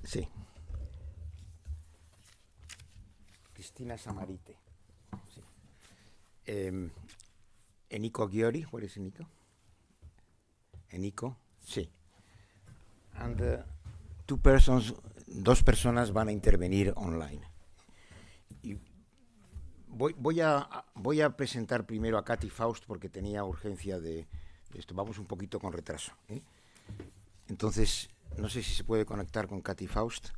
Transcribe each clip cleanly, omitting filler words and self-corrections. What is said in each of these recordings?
Sí. Cristina Samarite. Sí. Enrico Ghiori, where is Enrico? Enrico, sí. And dos personas van a intervenir online. Y voy a presentar primero a Katy Faust porque tenía urgencia de esto. Vamos un poquito con retraso, ¿eh? Entonces, no sé si se puede conectar con Katy Faust.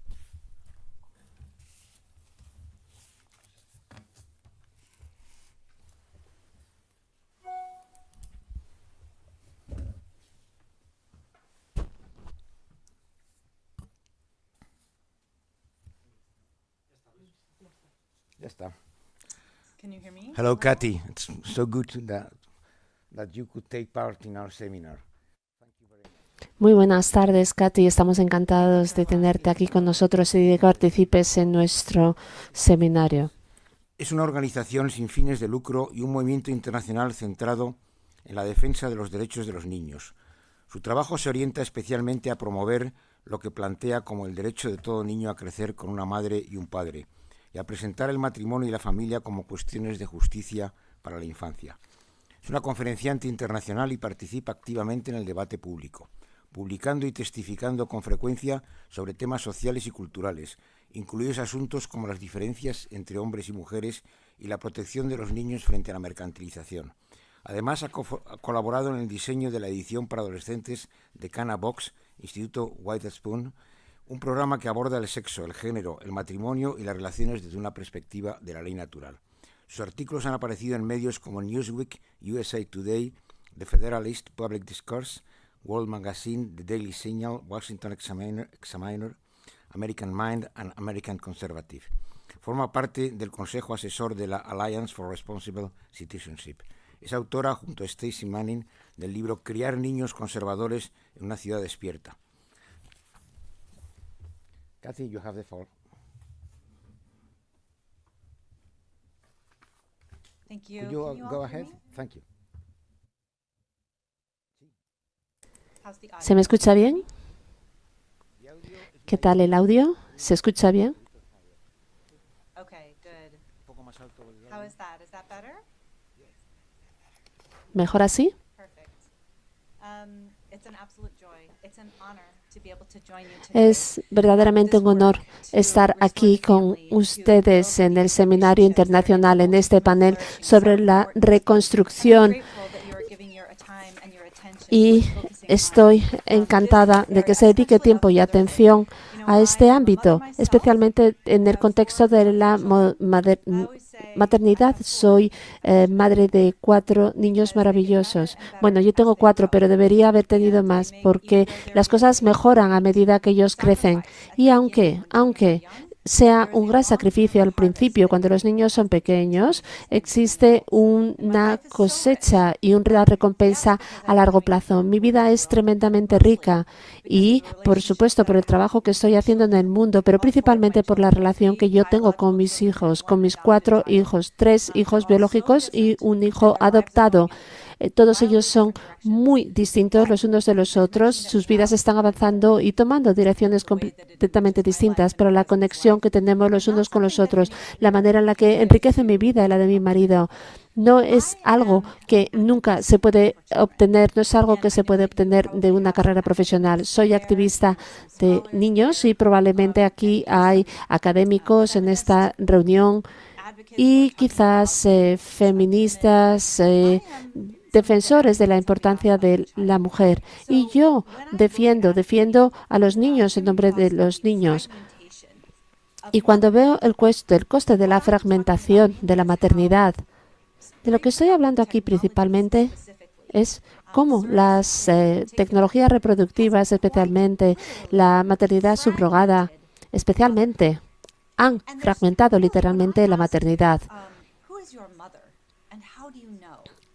Ya está. Can you hear me? Hello, Katy. It's so good that you could take part in our seminar. Muy buenas tardes, Katy. Estamos encantados de tenerte aquí con nosotros y de que participes en nuestro seminario. Es una organización sin fines de lucro y un movimiento internacional centrado en la defensa de los derechos de los niños. Su trabajo se orienta especialmente a promover lo que plantea como el derecho de todo niño a crecer con una madre y un padre, y a presentar el matrimonio y la familia como cuestiones de justicia para la infancia. Es una conferenciante internacional y participa activamente en el debate público, publicando y testificando con frecuencia sobre temas sociales y culturales, incluidos asuntos como las diferencias entre hombres y mujeres y la protección de los niños frente a la mercantilización. Además, ha colaborado en el diseño de la edición para adolescentes de Cana Box, Instituto Witherspoon, un programa que aborda el sexo, el género, el matrimonio y las relaciones desde una perspectiva de la ley natural. Sus artículos han aparecido en medios como Newsweek, USA Today, The Federalist, Public Discourse, World Magazine, The Daily Signal, Washington Examiner, American Mind and American Conservative. Forma parte del Consejo Asesor de la Alliance for Responsible Citizenship. Es autora, junto a Stacey Manning, del libro Criar niños conservadores en una ciudad despierta. Kathy, you have the floor. Thank you. Could you Can you go all hear ahead? me? Thank you. How's the audio? ¿Se me escucha bien? ¿Qué tal el audio? ¿Se escucha bien? Okay, good. How is that? Is that better? ¿Mejor así? Perfect. It's an absolute joy. It's an honor to be able to join you today. Es verdaderamente un honor estar aquí con ustedes en el Seminario Internacional, en este panel sobre la reconstrucción. Y estoy encantada de que se dedique tiempo y atención a este ámbito, especialmente en el contexto de la maternidad. Soy madre de 4 niños maravillosos. Bueno, yo tengo 4, pero debería haber tenido más porque las cosas mejoran a medida que ellos crecen. Y aunque sea un gran sacrificio al principio, cuando los niños son pequeños, existe una cosecha y una recompensa a largo plazo. Mi vida es tremendamente rica y, por supuesto, por el trabajo que estoy haciendo en el mundo, pero principalmente por la relación que yo tengo con mis hijos, con mis 4 hijos, 3 hijos biológicos y un hijo adoptado. Todos ellos son muy distintos los unos de los otros. Sus vidas están avanzando y tomando direcciones completamente distintas, pero la conexión que tenemos los unos con los otros, la manera en la que enriquece mi vida y la de mi marido, no es algo que nunca se puede obtener, no es algo que se puede obtener de una carrera profesional. Soy activista de niños y probablemente aquí hay académicos en esta reunión y quizás feministas, defensores de la importancia de la mujer. Y yo defiendo a los niños en nombre de los niños. Y cuando veo el coste de la fragmentación de la maternidad, de lo que estoy hablando aquí principalmente es cómo las tecnologías reproductivas, especialmente la maternidad subrogada, especialmente, han fragmentado literalmente la maternidad.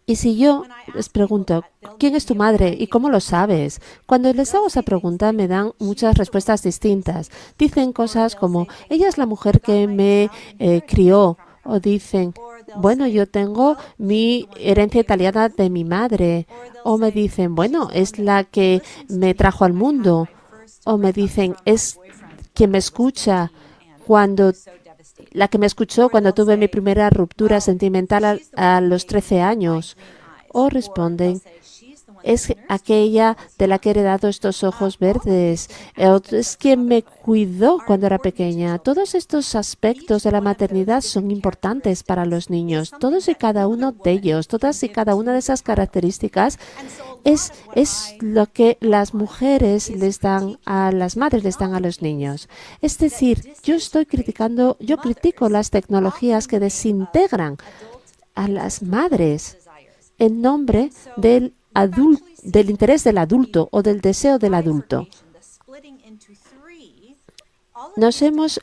Y si yo les pregunto, ¿quién es tu madre y cómo lo sabes? Cuando les hago esa pregunta me dan muchas respuestas distintas. Dicen cosas como, ella es la mujer que me crió. O dicen, bueno, yo tengo mi herencia italiana de mi madre. O me dicen, bueno, es la que me trajo al mundo. O me dicen, es quien me escucha cuando la que me escuchó cuando tuve mi primera ruptura sentimental a los 13 años, o responden, es aquella de la que he heredado estos ojos verdes, es quien me cuidó cuando era pequeña. Todos estos aspectos de la maternidad son importantes para los niños. Todos y cada uno de ellos, todas y cada una de esas características es lo que las mujeres les dan a las madres, les dan a los niños. Es decir, yo critico las tecnologías que desintegran a las madres en nombre del interés del adulto o del deseo del adulto.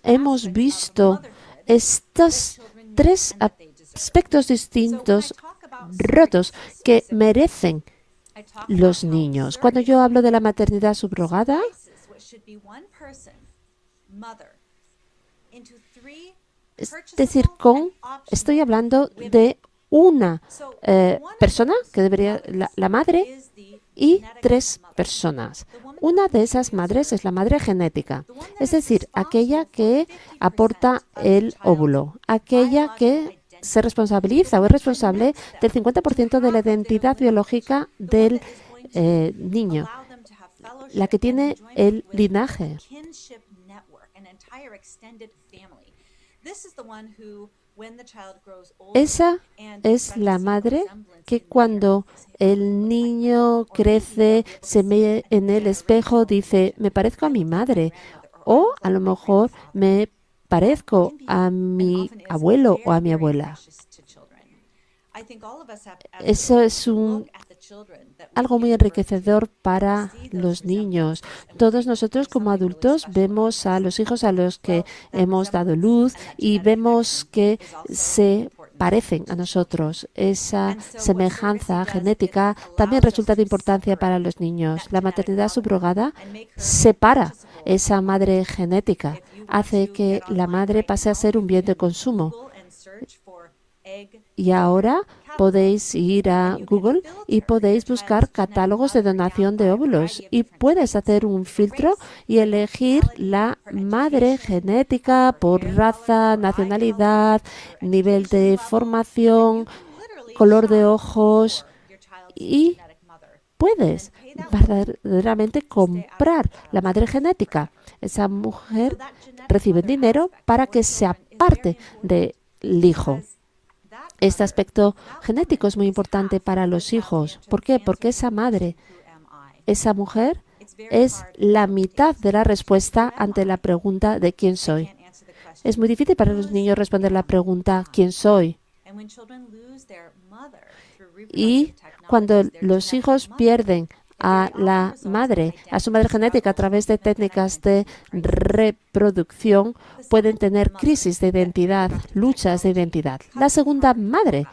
Hemos visto estos tres aspectos distintos rotos que merecen los niños. Cuando yo hablo de la maternidad subrogada, es decir, estoy hablando de una persona, que debería la madre, y tres personas. Una de esas madres es la madre genética, es decir, aquella que aporta el óvulo, aquella que se responsabiliza o es responsable del 50% de la identidad biológica del niño, la que tiene el linaje. Esa es la madre que cuando el niño crece, se ve en el espejo, dice, me parezco a mi madre, o a lo mejor me parezco a mi abuelo o a mi abuela. Eso es algo muy enriquecedor para los niños. Todos nosotros como adultos vemos a los hijos a los que hemos dado luz y vemos que se parecen a nosotros. Esa semejanza genética también resulta de importancia para los niños. La maternidad subrogada separa esa madre genética, hace que la madre pase a ser un bien de consumo. Y ahora podéis ir a Google y podéis buscar catálogos de donación de óvulos y puedes hacer un filtro y elegir la madre genética por raza, nacionalidad, nivel de formación, color de ojos y puedes verdaderamente comprar la madre genética. Esa mujer recibe dinero para que se aparte del hijo. Este aspecto genético es muy importante para los hijos. ¿Por qué? Porque esa madre, esa mujer, es la mitad de la respuesta ante la pregunta de quién soy. Es muy difícil para los niños responder la pregunta ¿quién soy? Y cuando los hijos pierden a la madre, a su madre genética a través de técnicas de reproducción, pueden tener crisis de identidad, luchas de identidad. La segunda madre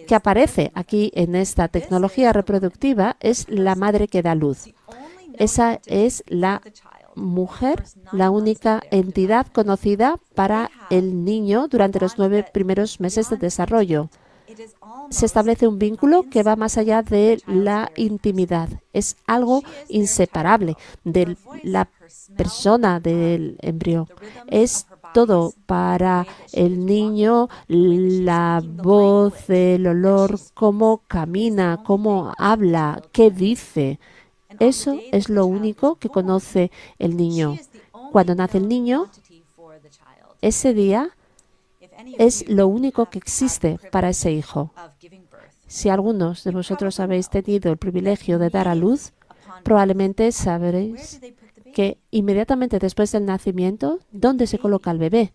que aparece aquí en esta tecnología reproductiva es la madre que da luz. Esa es la mujer, la única entidad conocida para el niño durante los 9 primeros meses de desarrollo. Se establece un vínculo que va más allá de la intimidad. Es algo inseparable de la persona, del embrión. Es todo para el niño, la voz, el olor, cómo camina, cómo habla, qué dice. Eso es lo único que conoce el niño. Cuando nace el niño, ese día es lo único que existe para ese hijo. Si algunos de vosotros habéis tenido el privilegio de dar a luz, probablemente sabréis que inmediatamente después del nacimiento, ¿dónde se coloca el bebé?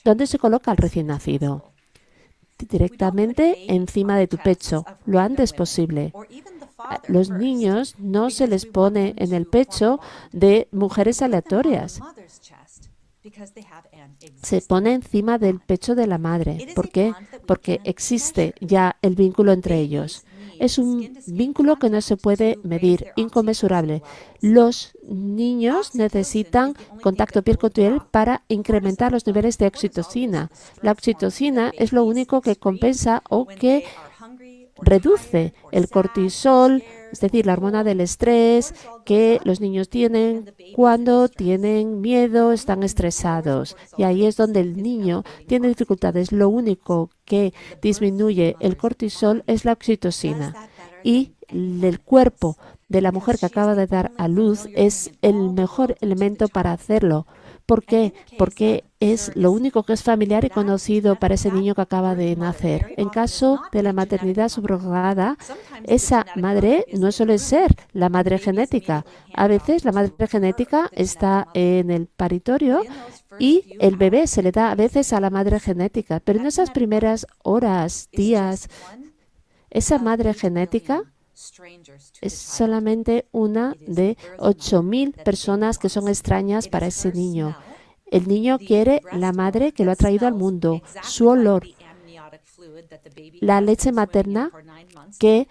¿Dónde se coloca el recién nacido? Directamente encima de tu pecho, lo antes posible. Los niños no se les pone en el pecho de mujeres aleatorias. Se pone encima del pecho de la madre. ¿Por qué? Porque existe ya el vínculo entre ellos. Es un vínculo que no se puede medir, inconmensurable. Los niños necesitan contacto piel con piel para incrementar los niveles de oxitocina. La oxitocina es lo único que compensa o que reduce el cortisol, es decir, la hormona del estrés que los niños tienen cuando tienen miedo, están estresados. Y ahí es donde el niño tiene dificultades. Lo único que disminuye el cortisol es la oxitocina. Y el cuerpo de la mujer que acaba de dar a luz es el mejor elemento para hacerlo. ¿Por qué? Porque es lo único que es familiar y conocido para ese niño que acaba de nacer. En caso de la maternidad subrogada, esa madre no suele ser la madre genética. A veces la madre genética está en el paritorio y el bebé se le da a veces a la madre genética. Pero en esas primeras horas, días, esa madre genética es solamente una de 8.000 personas que son extrañas para ese niño. El niño quiere la madre que lo ha traído al mundo, su olor, la leche materna que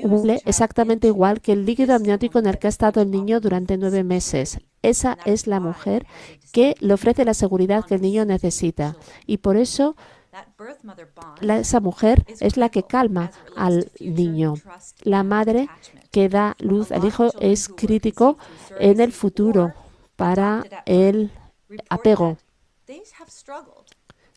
huele exactamente igual que el líquido amniótico en el que ha estado el niño durante 9 meses. Esa es la mujer que le ofrece la seguridad que el niño necesita. Y por eso esa mujer es la que calma al niño. La madre que da luz al hijo es crítico en el futuro para el apego.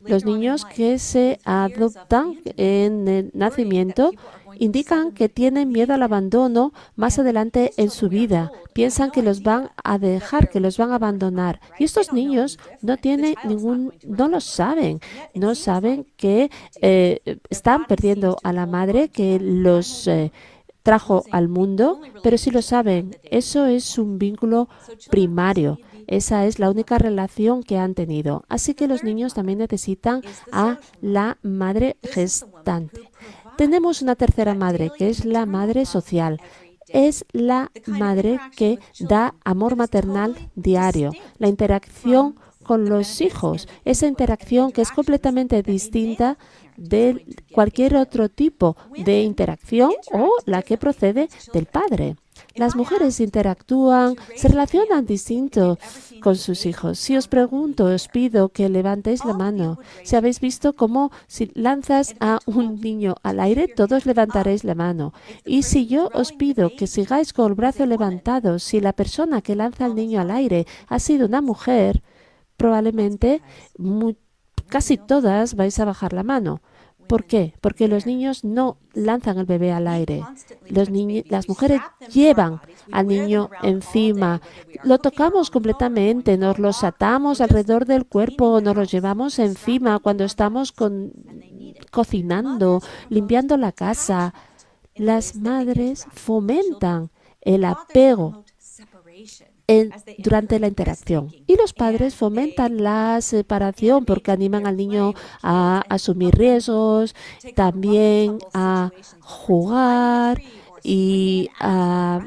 Los niños que se adoptan en el nacimiento indican que tienen miedo al abandono más adelante en su vida. Piensan que los van a dejar, que los van a abandonar. Y estos niños no lo saben. No saben que están perdiendo a la madre que los trajo al mundo, pero sí lo saben. Eso es un vínculo primario. Esa es la única relación que han tenido. Así que los niños también necesitan a la madre gestante. Tenemos una tercera madre, que es la madre social. Es la madre que da amor maternal diario. La interacción con los hijos, esa interacción que es completamente distinta de cualquier otro tipo de interacción o la que procede del padre. Las mujeres interactúan, se relacionan distinto con sus hijos. Si os pregunto, os pido que levantéis la mano. Si habéis visto cómo si lanzas a un niño al aire, todos levantaréis la mano. Y si yo os pido que sigáis con el brazo levantado, si la persona que lanza al niño al aire ha sido una mujer, probablemente casi todas vais a bajar la mano. ¿Por qué? Porque los niños no lanzan al bebé al aire. Las mujeres llevan al niño encima. Lo tocamos completamente, nos los atamos alrededor del cuerpo, nos los llevamos encima cuando estamos cocinando, limpiando la casa. Las madres fomentan el apego durante la interacción. Y los padres fomentan la separación porque animan al niño a asumir riesgos, también a jugar y a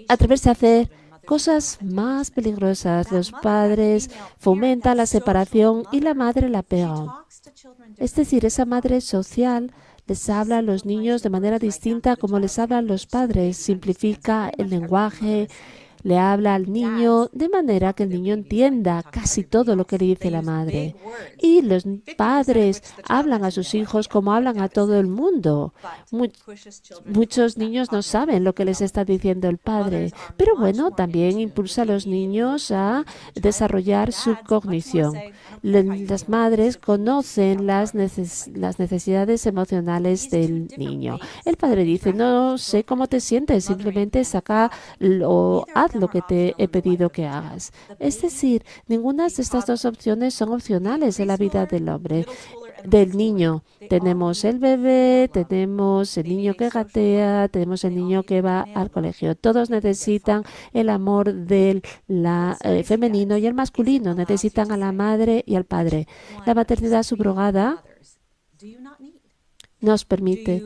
atreverse a hacer cosas más peligrosas. Los padres fomentan la separación y la madre la pega. Es decir, esa madre social les habla a los niños de manera distinta como les hablan los padres. Simplifica el lenguaje, le habla al niño de manera que el niño entienda casi todo lo que le dice la madre. Y los padres hablan a sus hijos como hablan a todo el mundo. Muchos niños no saben lo que les está diciendo el padre, pero bueno, también impulsa a los niños a desarrollar su cognición. Las madres conocen las necesidades emocionales del niño. El padre dice, no sé cómo te sientes, simplemente saca o haz lo que te he pedido que hagas. Es decir, ninguna de estas dos opciones son opcionales en la vida del niño. Tenemos el bebé, tenemos el niño que gatea, tenemos el niño que va al colegio. Todos necesitan el amor del femenino y el masculino. Necesitan a la madre y al padre. La maternidad subrogada nos permite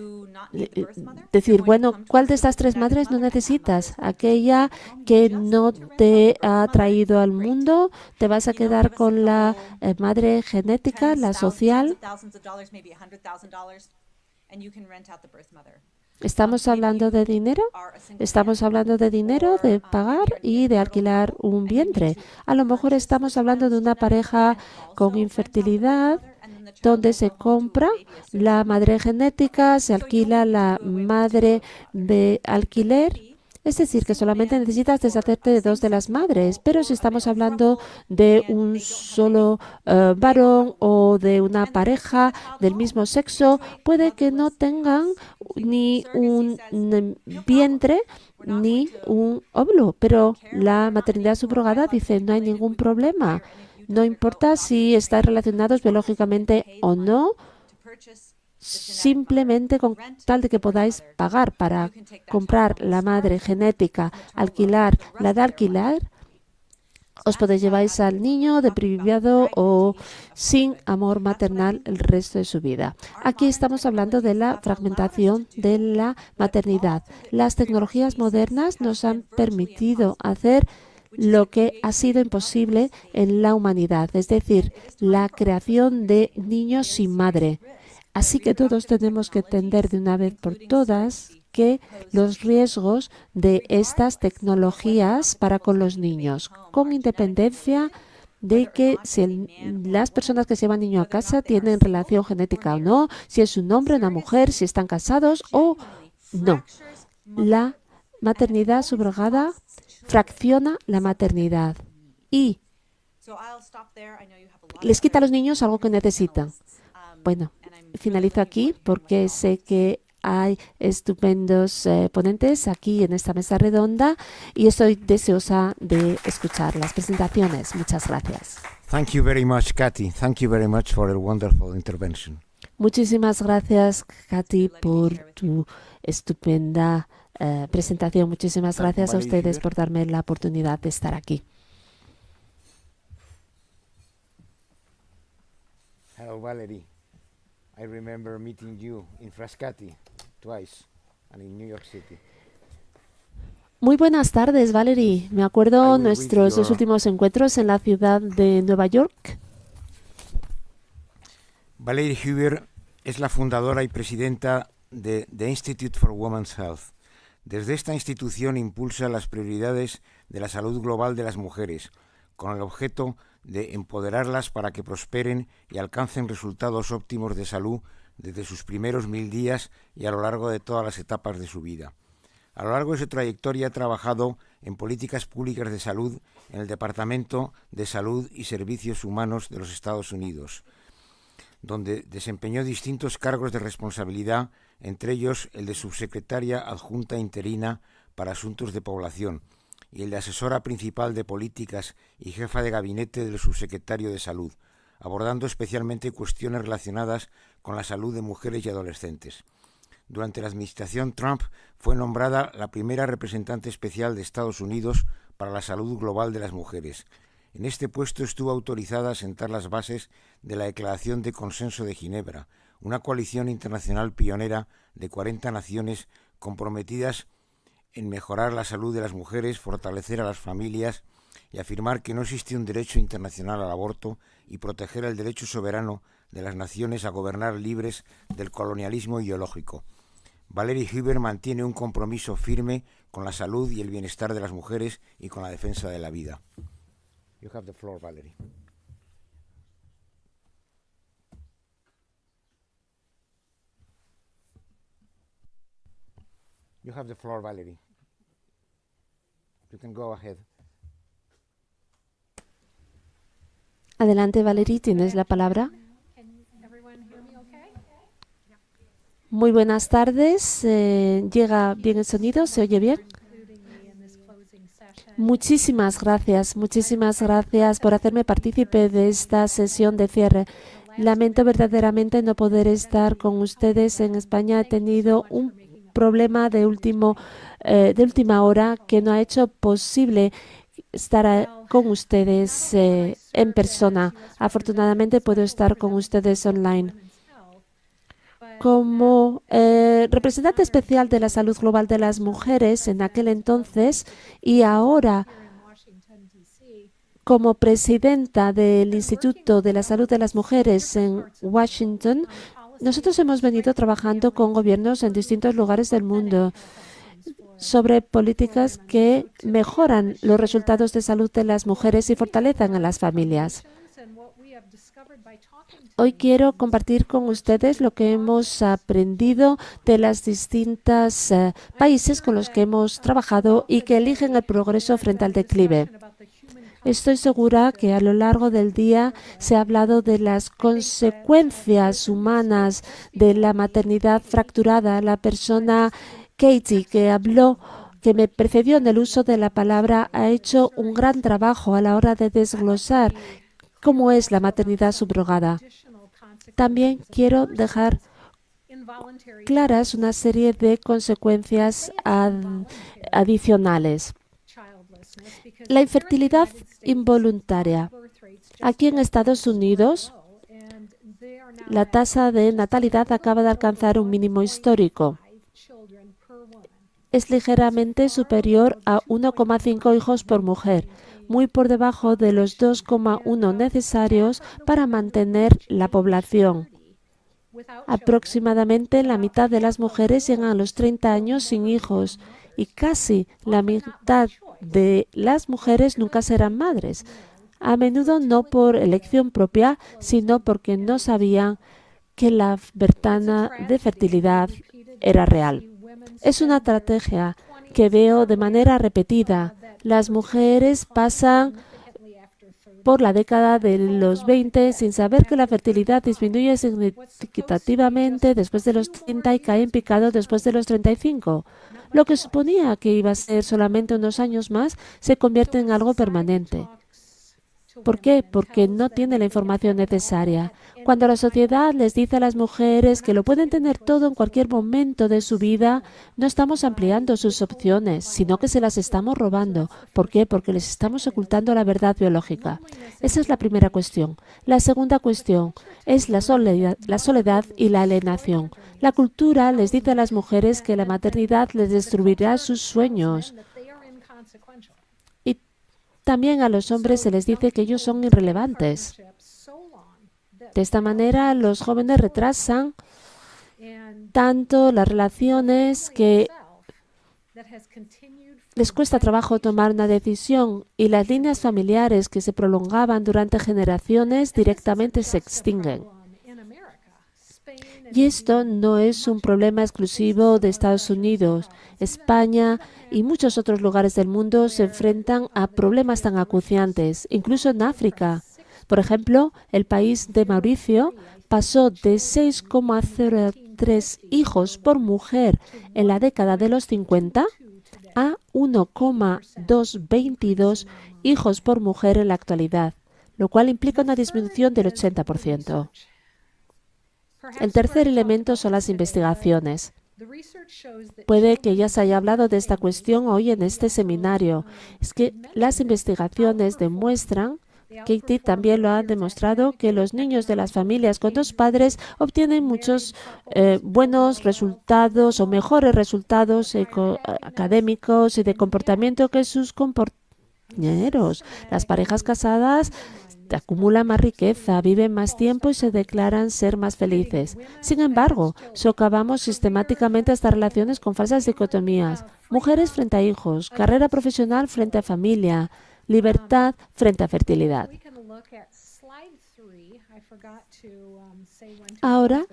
decir, bueno, ¿cuál de estas tres madres no necesitas? Aquella que no te ha traído al mundo, te vas a quedar con la madre genética, la social. ¿Estamos hablando de dinero? Estamos hablando de dinero, de pagar y de alquilar un vientre. A lo mejor estamos hablando de una pareja con infertilidad donde se compra la madre genética, se alquila la madre de alquiler. Es decir, que solamente necesitas deshacerte de 2 de las madres, pero si estamos hablando de un solo varón o de una pareja del mismo sexo, puede que no tengan ni un vientre ni un óvulo, pero la maternidad subrogada dice no hay ningún problema. No importa si están relacionados biológicamente o no, simplemente con tal de que podáis pagar para comprar la madre genética, alquilar la de alquilar, os podéis llevar al niño de privilegiado o sin amor maternal el resto de su vida. Aquí estamos hablando de la fragmentación de la maternidad. Las tecnologías modernas nos han permitido hacer lo que ha sido imposible en la humanidad, es decir, la creación de niños sin madre. Así que todos tenemos que entender de una vez por todas que los riesgos de estas tecnologías para con los niños, con independencia de que si las personas que se llevan niño a casa tienen relación genética o no, si es un hombre o una mujer, si están casados o no. La maternidad subrogada fracciona la maternidad y les quita a los niños algo que necesitan. Bueno, finalizo aquí porque sé que hay estupendos ponentes aquí en esta mesa redonda y estoy deseosa de escuchar las presentaciones. Muchas gracias. Thank you very much, Katy. Thank you very much for a wonderful intervention. Muchísimas gracias, Katy, por tu estupenda presentación. Muchísimas gracias a ustedes por darme la oportunidad de estar aquí. Hello, Valerie. I remember meeting you in Frascati twice and in New York City. Muy buenas tardes, Valerie. Me acuerdo nuestros dos últimos encuentros en la ciudad de Nueva York. Valerie Huber es la fundadora y presidenta de The Institute for Women's Health. Desde esta institución impulsa las prioridades de la salud global de las mujeres, con el objeto de empoderarlas para que prosperen y alcancen resultados óptimos de salud desde sus primeros 1000 días y a lo largo de todas las etapas de su vida. A lo largo de su trayectoria ha trabajado en políticas públicas de salud en el Departamento de Salud y Servicios Humanos de los Estados Unidos, donde desempeñó distintos cargos de responsabilidad, entre ellos el de subsecretaria adjunta interina para Asuntos de Población y el de asesora principal de políticas y jefa de gabinete del subsecretario de Salud, abordando especialmente cuestiones relacionadas con la salud de mujeres y adolescentes. Durante la administración Trump fue nombrada la primera representante especial de Estados Unidos para la salud global de las mujeres. En este puesto estuvo autorizada a sentar las bases de la Declaración de Consenso de Ginebra, una coalición internacional pionera de 40 naciones comprometidas en mejorar la salud de las mujeres, fortalecer a las familias y afirmar que no existe un derecho internacional al aborto y proteger el derecho soberano de las naciones a gobernar libres del colonialismo ideológico. Valerie Huber mantiene un compromiso firme con la salud y el bienestar de las mujeres y con la defensa de la vida. You have the floor, Valerie. You have the floor, Valerie. You can go ahead. Adelante, Valerie, tienes la palabra. Muy buenas tardes. ¿Llega bien el sonido? ¿Se oye bien? Muchísimas gracias por hacerme partícipe de esta sesión de cierre. Lamento verdaderamente no poder estar con ustedes en España. He tenido un problema de última hora que no ha hecho posible estar con ustedes en persona. Afortunadamente puedo estar con ustedes online. Como representante especial de la salud global de las mujeres en aquel entonces y ahora como presidenta del Instituto de la Salud de las Mujeres en Washington, nosotros hemos venido trabajando con gobiernos en distintos lugares del mundo sobre políticas que mejoran los resultados de salud de las mujeres y fortalecen a las familias. Hoy quiero compartir con ustedes lo que hemos aprendido de los distintos países con los que hemos trabajado y que eligen el progreso frente al declive. Estoy segura que a lo largo del día se ha hablado de las consecuencias humanas de la maternidad fracturada. La persona Katie que me precedió en el uso de la palabra, ha hecho un gran trabajo a la hora de desglosar cómo es la maternidad subrogada. También quiero dejar claras una serie de consecuencias adicionales. La infertilidad involuntaria. Aquí en Estados Unidos, la tasa de natalidad acaba de alcanzar un mínimo histórico. Es ligeramente superior a 1,5 hijos por mujer, muy por debajo de los 2,1 necesarios para mantener la población. Aproximadamente la mitad de las mujeres llegan a los 30 años sin hijos y casi la mitad de las mujeres nunca serán madres, a menudo no por elección propia, sino porque no sabían que la ventana de fertilidad era real. Es una estrategia que veo de manera repetida. Las mujeres pasan por la década de los 20 sin saber que la fertilidad disminuye significativamente después de los 30 y cae en picado después de los 35. Lo que suponía que iba a ser solamente unos años más se convierte en algo permanente. ¿Por qué? Porque no tiene la información necesaria. Cuando la sociedad les dice a las mujeres que lo pueden tener todo en cualquier momento de su vida, no estamos ampliando sus opciones, sino que se las estamos robando. ¿Por qué? Porque les estamos ocultando la verdad biológica. Esa es la primera cuestión. La segunda cuestión es la soledad y la alienación. La cultura les dice a las mujeres que la maternidad les destruirá sus sueños. Y también a los hombres se les dice que ellos son irrelevantes. De esta manera, los jóvenes retrasan tanto las relaciones que les cuesta trabajo tomar una decisión y las líneas familiares que se prolongaban durante generaciones directamente se extinguen. Y esto no es un problema exclusivo de Estados Unidos. España y muchos otros lugares del mundo se enfrentan a problemas tan acuciantes, incluso en África. Por ejemplo, el país de Mauricio pasó de 6,03 hijos por mujer en la década de los 50 a 1,222 hijos por mujer en la actualidad, lo cual implica una disminución del 80%. El tercer elemento son las investigaciones. Puede que ya se haya hablado de esta cuestión hoy en este seminario. Es que las investigaciones demuestran, Katie también lo ha demostrado, que los niños de las familias con dos padres obtienen muchos buenos resultados o mejores resultados académicos y de comportamiento que sus compañeros. Las parejas casadas acumulan más riqueza, viven más tiempo y se declaran ser más felices. Sin embargo, socavamos sistemáticamente estas relaciones con falsas dicotomías. Mujeres frente a hijos, carrera profesional frente a familia, libertad frente a fertilidad. Ahora,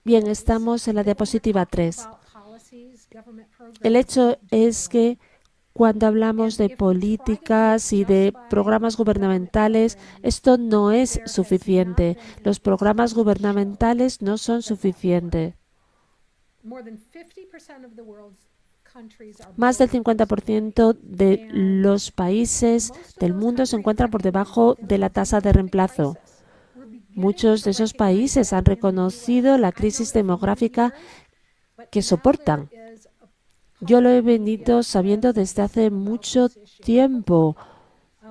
bien, estamos en la diapositiva 3. El hecho es que cuando hablamos de políticas y de programas gubernamentales, esto no es suficiente. Los programas gubernamentales no son suficientes. Más del 50% de los países del mundo se encuentran por debajo de la tasa de reemplazo. Muchos de esos países han reconocido la crisis demográfica que soportan. Yo lo he venido sabiendo desde hace mucho tiempo,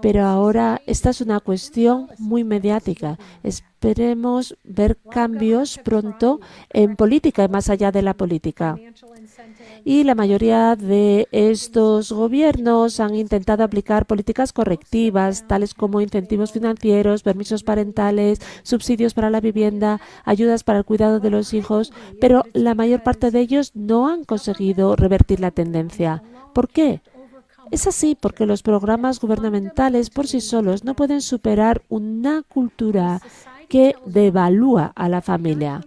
pero ahora esta es una cuestión muy mediática. Esperemos ver cambios pronto en política y más allá de la política. Y la mayoría de estos gobiernos han intentado aplicar políticas correctivas, tales como incentivos financieros, permisos parentales, subsidios para la vivienda, ayudas para el cuidado de los hijos, pero la mayor parte de ellos no han conseguido revertir la tendencia. ¿Por qué? Es así porque los programas gubernamentales por sí solos no pueden superar una cultura que devalúa a la familia.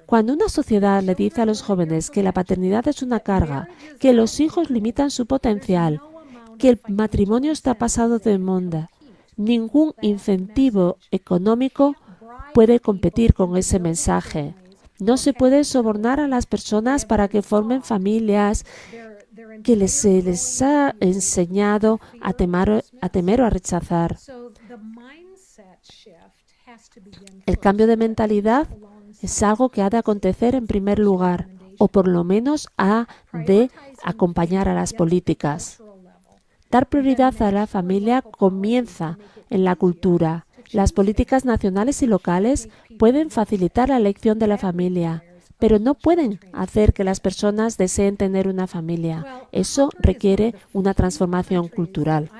Cuando una sociedad le dice a los jóvenes que la paternidad es una carga, que los hijos limitan su potencial, que el matrimonio está pasado de moda, ningún incentivo económico puede competir con ese mensaje. No se puede sobornar a las personas para que formen familias que se les ha enseñado a temer o a rechazar. El cambio de mentalidad es algo que ha de acontecer en primer lugar, o por lo menos ha de acompañar a las políticas. Dar prioridad a la familia comienza en la cultura. Las políticas nacionales y locales pueden facilitar la elección de la familia, pero no pueden hacer que las personas deseen tener una familia. Eso requiere una transformación cultural.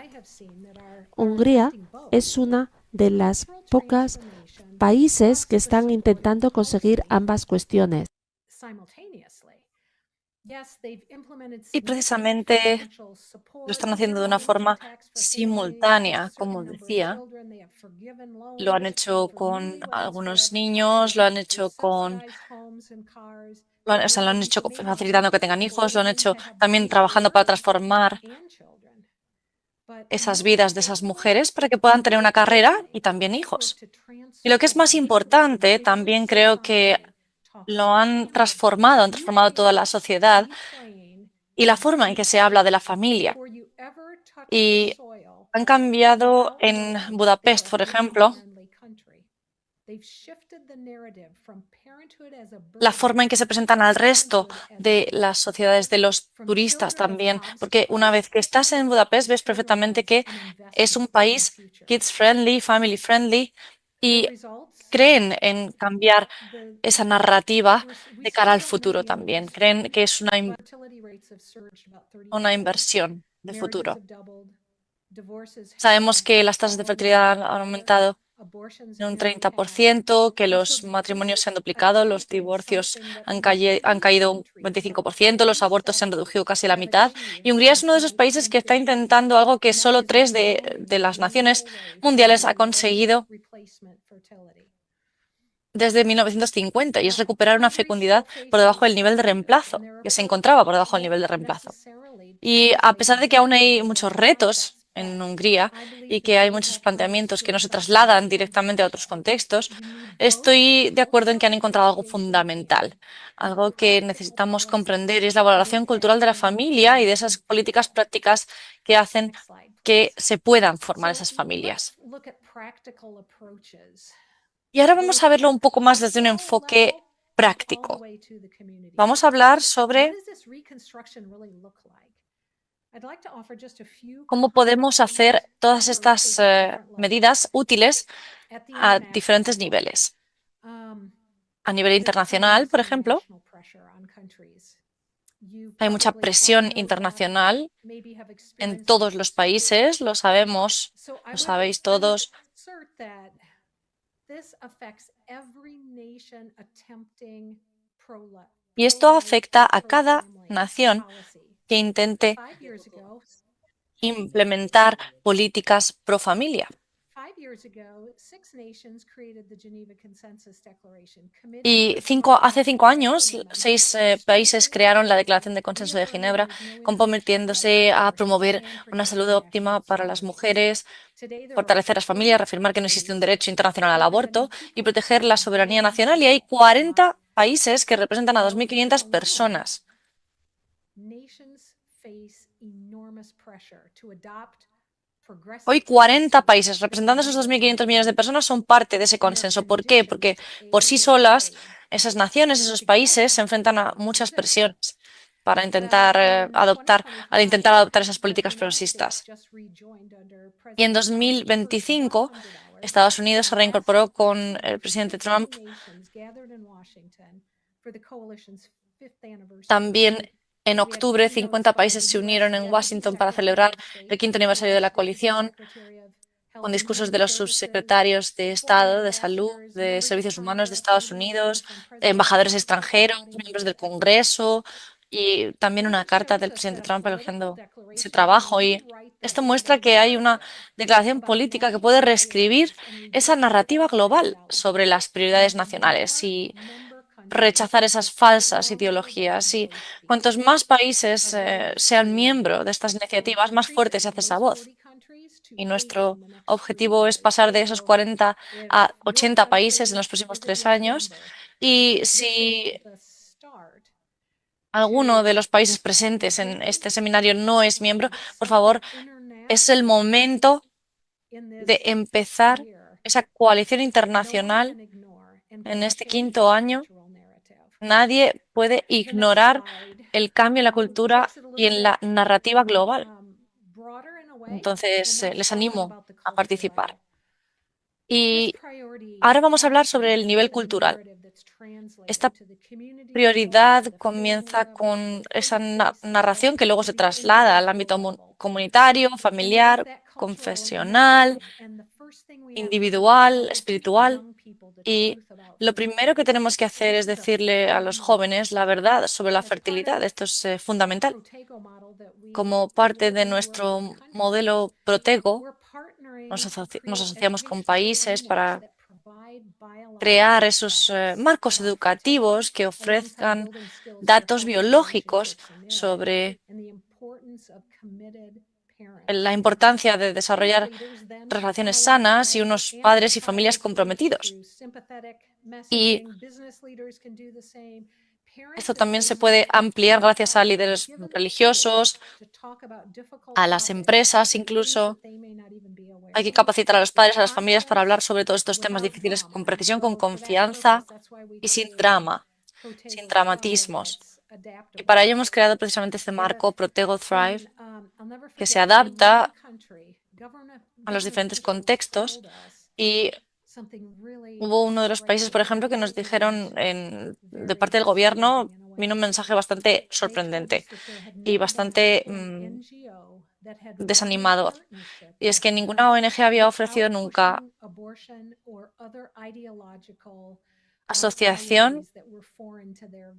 Hungría es una de las pocas países que están intentando conseguir ambas cuestiones. Y precisamente lo están haciendo de una forma simultánea, como decía. Lo han hecho con algunos niños, lo han hecho lo han hecho facilitando que tengan hijos, lo han hecho también trabajando para transformar esas vidas de esas mujeres para que puedan tener una carrera y también hijos. Y lo que es más importante, también creo que lo han transformado toda la sociedad y la forma en que se habla de la familia. Y han cambiado en Budapest, por ejemplo, la forma en que se presentan al resto de las sociedades, de los turistas también, porque una vez que estás en Budapest ves perfectamente que es un país kids friendly, family friendly, y creen en cambiar esa narrativa de cara al futuro también. Creen que es una inversión de futuro. Sabemos que las tasas de fertilidad han aumentado en un 30%, que los matrimonios se han duplicado, los divorcios han caído un 25%, los abortos se han reducido casi a la mitad. Y Hungría es uno de esos países que está intentando algo que solo 3 de las naciones mundiales ha conseguido desde 1950, y es recuperar una fecundidad por debajo del nivel de reemplazo, que se encontraba por debajo del nivel de reemplazo. Y a pesar de que aún hay muchos retos en Hungría y que hay muchos planteamientos que no se trasladan directamente a otros contextos, estoy de acuerdo en que han encontrado algo fundamental, algo que necesitamos comprender, y es la valoración cultural de la familia y de esas políticas prácticas que hacen que se puedan formar esas familias. Y ahora vamos a verlo un poco más desde un enfoque práctico. Vamos a hablar sobre cómo podemos hacer todas estas medidas útiles a diferentes niveles. A nivel internacional, por ejemplo, hay mucha presión internacional en todos los países, lo sabemos, lo sabéis todos. Y esto afecta a cada nación que intente implementar políticas pro familia. Y hace 5 años, 6 países crearon la Declaración de Consenso de Ginebra, comprometiéndose a promover una salud óptima para las mujeres, fortalecer las familias, reafirmar que no existe un derecho internacional al aborto y proteger la soberanía nacional. Y hay 40 países que representan a 2.500 personas. Hoy 40 países representando a esos 2.500 millones de personas son parte de ese consenso. ¿Por qué? Porque por sí solas esas naciones, esos países se enfrentan a muchas presiones para intentar adoptar esas políticas progresistas. Y en 2025 Estados Unidos se reincorporó con el presidente Trump. También en octubre, 50 países se unieron en Washington para celebrar el 5º aniversario de la coalición, con discursos de los subsecretarios de Estado, de Salud, de Servicios Humanos de Estados Unidos, embajadores extranjeros, miembros del Congreso, y también una carta del presidente Trump elogiando ese trabajo. Y esto muestra que hay una declaración política que puede reescribir esa narrativa global sobre las prioridades nacionales y rechazar esas falsas ideologías. Y cuantos más países sean miembros de estas iniciativas, más fuerte se hace esa voz. Y nuestro objetivo es pasar de esos 40 a 80 países en los próximos 3 años. Y si alguno de los países presentes en este seminario no es miembro, por favor, es el momento de empezar esa coalición internacional en este 5.º año. Nadie puede ignorar el cambio en la cultura y en la narrativa global. Entonces, les animo a participar. Y ahora vamos a hablar sobre el nivel cultural. Esta prioridad comienza con esa narración que luego se traslada al ámbito comunitario, familiar, confesional, individual, espiritual. Y lo primero que tenemos que hacer es decirle a los jóvenes la verdad sobre la fertilidad. Esto es fundamental. Como parte de nuestro modelo Protego, nos asociamos con países para crear esos marcos educativos que ofrezcan datos biológicos sobre la importancia de desarrollar relaciones sanas y unos padres y familias comprometidos. Y esto también se puede ampliar gracias a líderes religiosos, a las empresas incluso. Hay que capacitar a los padres, a las familias para hablar sobre todos estos temas difíciles con precisión, con confianza y sin drama, sin dramatismos. Y para ello hemos creado precisamente este marco Protego Thrive, que se adapta a los diferentes contextos. Y hubo uno de los países, por ejemplo, que nos dijeron de parte del gobierno, vino un mensaje bastante sorprendente y bastante desanimador. Y es que ninguna ONG había ofrecido nunca asociación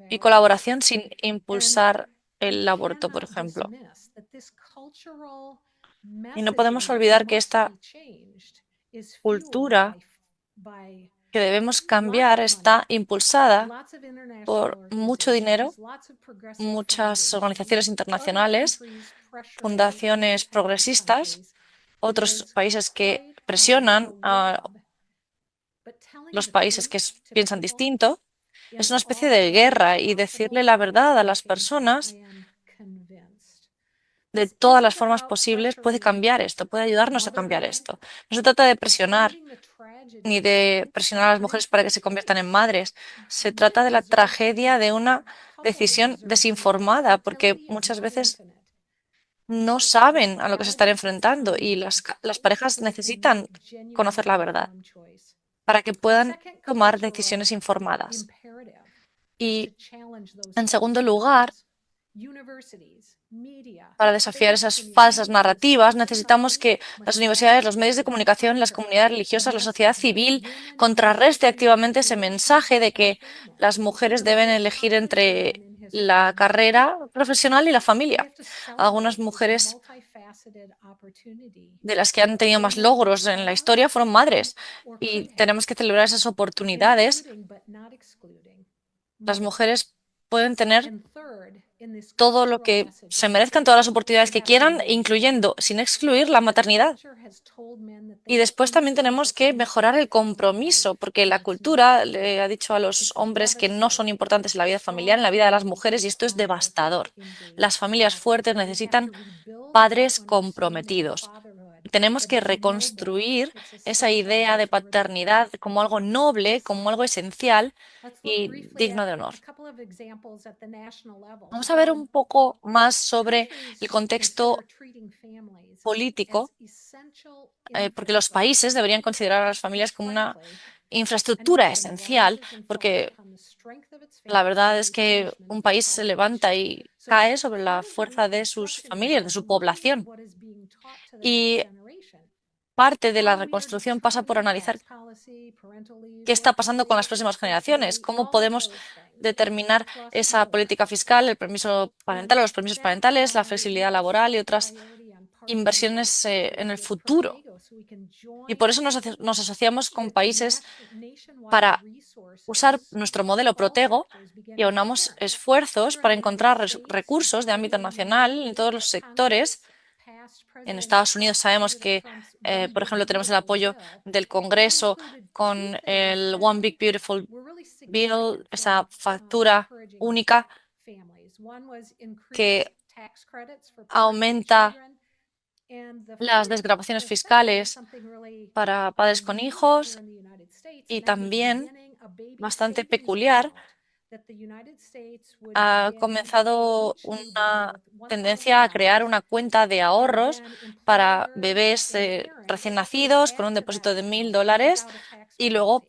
y colaboración sin impulsar el aborto, por ejemplo. Y no podemos olvidar que esta cultura que debemos cambiar está impulsada por mucho dinero, muchas organizaciones internacionales, fundaciones progresistas, otros países que presionan a los países que piensan distinto. Es una especie de guerra y decirle la verdad a las personas de todas las formas posibles puede cambiar esto, puede ayudarnos a cambiar esto. No se trata de presionar ni de presionar a las mujeres para que se conviertan en madres. Se trata de la tragedia de una decisión desinformada, porque muchas veces no saben a lo que se están enfrentando y las parejas necesitan conocer la verdad para que puedan tomar decisiones informadas. Y, en segundo lugar, para desafiar esas falsas narrativas, necesitamos que las universidades, los medios de comunicación, las comunidades religiosas, la sociedad civil contrarreste activamente ese mensaje de que las mujeres deben elegir entre la carrera profesional y la familia. Algunas mujeres de las que han tenido más logros en la historia fueron madres y tenemos que celebrar esas oportunidades. Las mujeres pueden tener todo lo que se merezcan, todas las oportunidades que quieran, incluyendo, sin excluir, la maternidad. Y después también tenemos que mejorar el compromiso, porque la cultura le ha dicho a los hombres que no son importantes en la vida familiar, en la vida de las mujeres, y esto es devastador. Las familias fuertes necesitan padres comprometidos. Tenemos que reconstruir esa idea de paternidad como algo noble, como algo esencial y digno de honor. Vamos a ver un poco más sobre el contexto político, porque los países deberían considerar a las familias como una infraestructura esencial, porque la verdad es que un país se levanta y cae sobre la fuerza de sus familias, de su población. Y parte de la reconstrucción pasa por analizar qué está pasando con las próximas generaciones, cómo podemos determinar esa política fiscal, el permiso parental, los permisos parentales, la flexibilidad laboral y otras inversiones en el futuro. Y por eso nos asociamos con países para usar nuestro modelo Protego y aunamos esfuerzos para encontrar recursos de ámbito nacional en todos los sectores. En Estados Unidos sabemos que, por ejemplo, tenemos el apoyo del Congreso con el One Big Beautiful Bill, esa factura única que aumenta las desgravaciones fiscales para padres con hijos y también, bastante peculiar, ha comenzado una tendencia a crear una cuenta de ahorros para bebés recién nacidos con un depósito de $1.000 y luego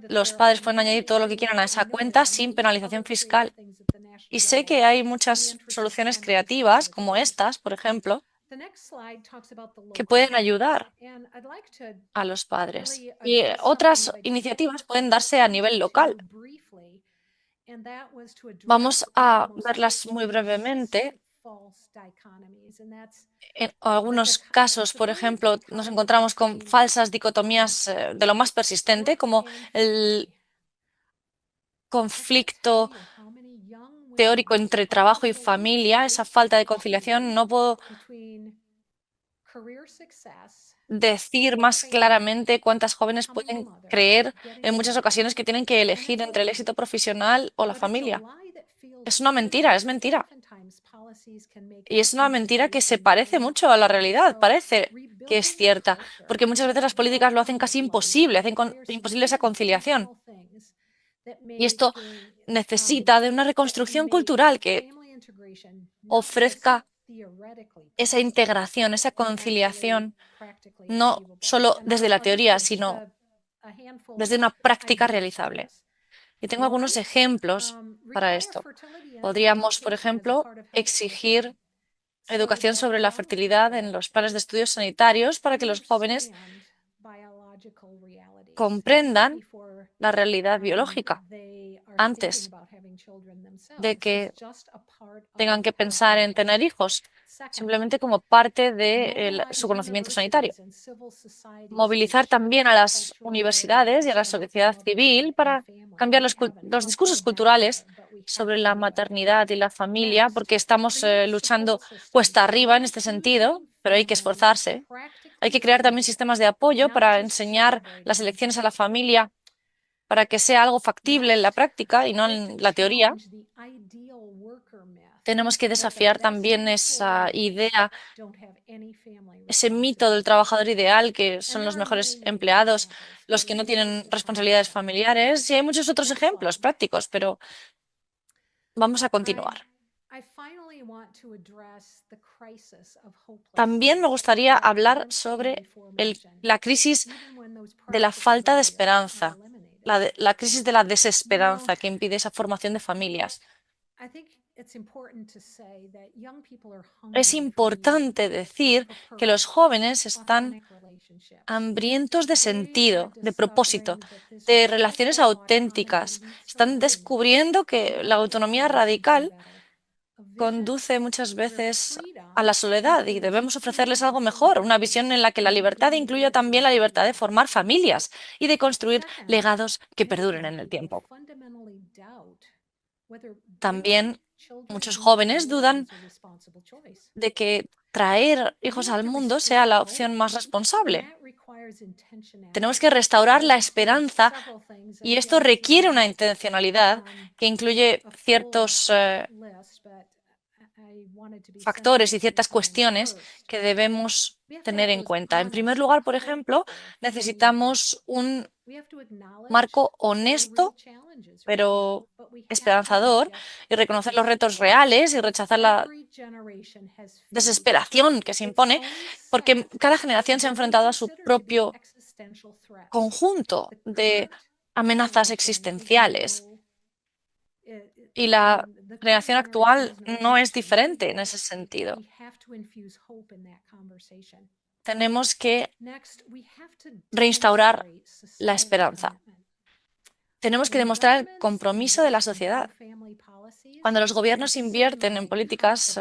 los padres pueden añadir todo lo que quieran a esa cuenta sin penalización fiscal. Y sé que hay muchas soluciones creativas como estas, por ejemplo, que pueden ayudar a los padres. Y otras iniciativas pueden darse a nivel local. Vamos a verlas muy brevemente. En algunos casos, por ejemplo, nos encontramos con falsas dicotomías de lo más persistente, como el conflicto teórico entre trabajo y familia, esa falta de conciliación. No puedo decir más claramente cuántas jóvenes pueden creer en muchas ocasiones que tienen que elegir entre el éxito profesional o la familia. Es una mentira, es mentira. Y es una mentira que se parece mucho a la realidad, parece que es cierta, porque muchas veces las políticas lo hacen casi imposible, hacen imposible esa conciliación. Y esto necesita de una reconstrucción cultural que ofrezca esa integración, esa conciliación, no solo desde la teoría, sino desde una práctica realizable. Y tengo algunos ejemplos para esto. Podríamos, por ejemplo, exigir educación sobre la fertilidad en los planes de estudios sanitarios para que los jóvenes comprendan la realidad biológica antes de que tengan que pensar en tener hijos, simplemente como parte de su conocimiento sanitario. Movilizar también a las universidades y a la sociedad civil para cambiar los discursos culturales sobre la maternidad y la familia, porque estamos luchando cuesta arriba en este sentido, pero hay que esforzarse. Hay que crear también sistemas de apoyo para enseñar las elecciones a la familia, para que sea algo factible en la práctica y no en la teoría. Tenemos que desafiar también esa idea, ese mito del trabajador ideal, que son los mejores empleados, los que no tienen responsabilidades familiares. Y hay muchos otros ejemplos prácticos, pero vamos a continuar. También me gustaría hablar sobre la crisis de la falta de esperanza, la crisis de la desesperanza que impide esa formación de familias. Es importante decir que los jóvenes están hambrientos de sentido, de propósito, de relaciones auténticas. Están descubriendo que la autonomía radical conduce muchas veces a la soledad y debemos ofrecerles algo mejor, una visión en la que la libertad incluya también la libertad de formar familias y de construir legados que perduren en el tiempo. También muchos jóvenes dudan de que traer hijos al mundo sea la opción más responsable. Tenemos que restaurar la esperanza y esto requiere una intencionalidad que incluye ciertos factores y ciertas cuestiones que debemos tener en cuenta. En primer lugar, por ejemplo, necesitamos un marco honesto, pero esperanzador, y reconocer los retos reales y rechazar la desesperación que se impone, porque cada generación se ha enfrentado a su propio conjunto de amenazas existenciales. Y la generación actual no es diferente en ese sentido. Tenemos que reinstaurar la esperanza. Tenemos que demostrar el compromiso de la sociedad. Cuando los gobiernos invierten en políticas,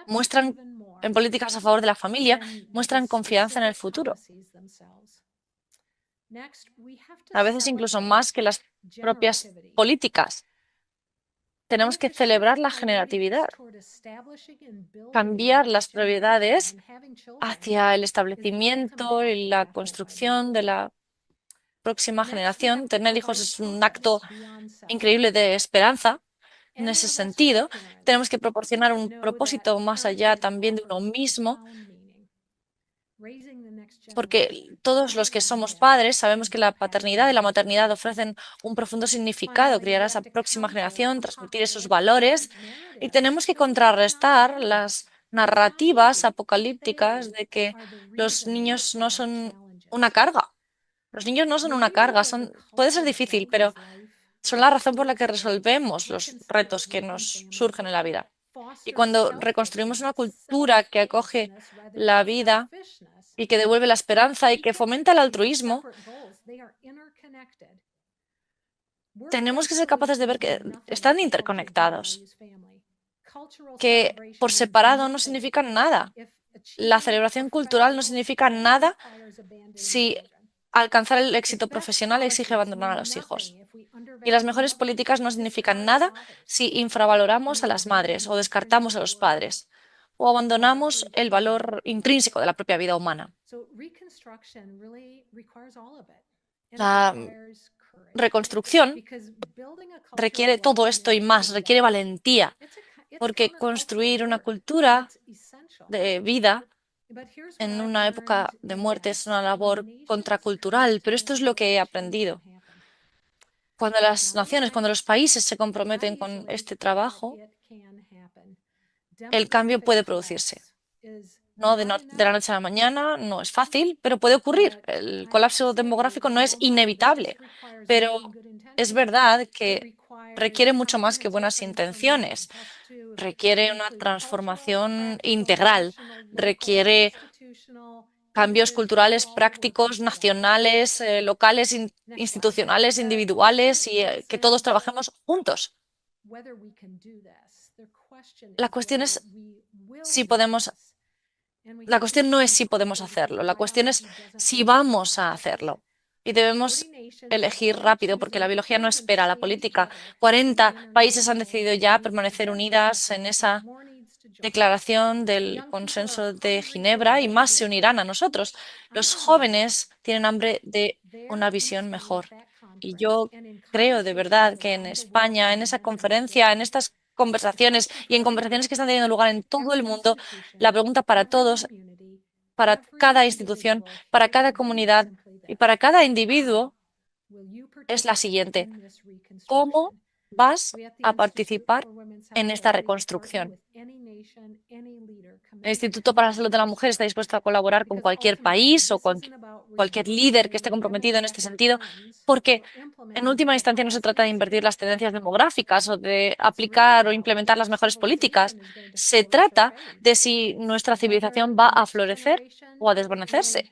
muestran en políticas a favor de la familia, muestran confianza en el futuro. A veces incluso más que las propias políticas. Tenemos que celebrar la generatividad, cambiar las prioridades hacia el establecimiento y la construcción de la próxima generación. Tener hijos es un acto increíble de esperanza. En ese sentido, tenemos que proporcionar un propósito más allá también de uno mismo, porque todos los que somos padres sabemos que la paternidad y la maternidad ofrecen un profundo significado, criar a esa próxima generación, transmitir esos valores, y tenemos que contrarrestar las narrativas apocalípticas de que los niños no son una carga. Los niños no son una carga, puede ser difícil, pero son la razón por la que resolvemos los retos que nos surgen en la vida. Y cuando reconstruimos una cultura que acoge la vida y que devuelve la esperanza y que fomenta el altruismo, tenemos que ser capaces de ver que están interconectados, que por separado no significan nada. La celebración cultural no significa nada si alcanzar el éxito profesional exige abandonar a los hijos. Y las mejores políticas no significan nada si infravaloramos a las madres o descartamos a los padres o abandonamos el valor intrínseco de la propia vida humana. La reconstrucción requiere todo esto y más, requiere valentía, porque construir una cultura de vida en una época de muerte es una labor contracultural, pero esto es lo que he aprendido. Cuando las naciones, cuando los países se comprometen con este trabajo, el cambio puede producirse. No de la noche a la mañana, no es fácil, pero puede ocurrir. El colapso demográfico no es inevitable, pero es verdad que requiere mucho más que buenas intenciones. Requiere una transformación integral, requiere cambios culturales, prácticos, nacionales, locales, institucionales, individuales y que todos trabajemos juntos. La cuestión es si podemos. La cuestión no es si podemos hacerlo, la cuestión es si vamos a hacerlo. Y debemos elegir rápido, porque la biología no espera a la política. 40 países han decidido ya permanecer unidas en esa declaración del consenso de Ginebra y más se unirán a nosotros. Los jóvenes tienen hambre de una visión mejor. Y yo creo de verdad que en España, en esa conferencia, en estas conversaciones y en conversaciones que están teniendo lugar en todo el mundo, la pregunta para todos, para cada institución, para cada comunidad y para cada individuo es la siguiente: ¿cómo vas a participar en esta reconstrucción? El Instituto para la Salud de la Mujer está dispuesto a colaborar con cualquier país o con cualquier líder que esté comprometido en este sentido, porque en última instancia no se trata de invertir las tendencias demográficas o de aplicar o implementar las mejores políticas. Se trata de si nuestra civilización va a florecer o a desvanecerse.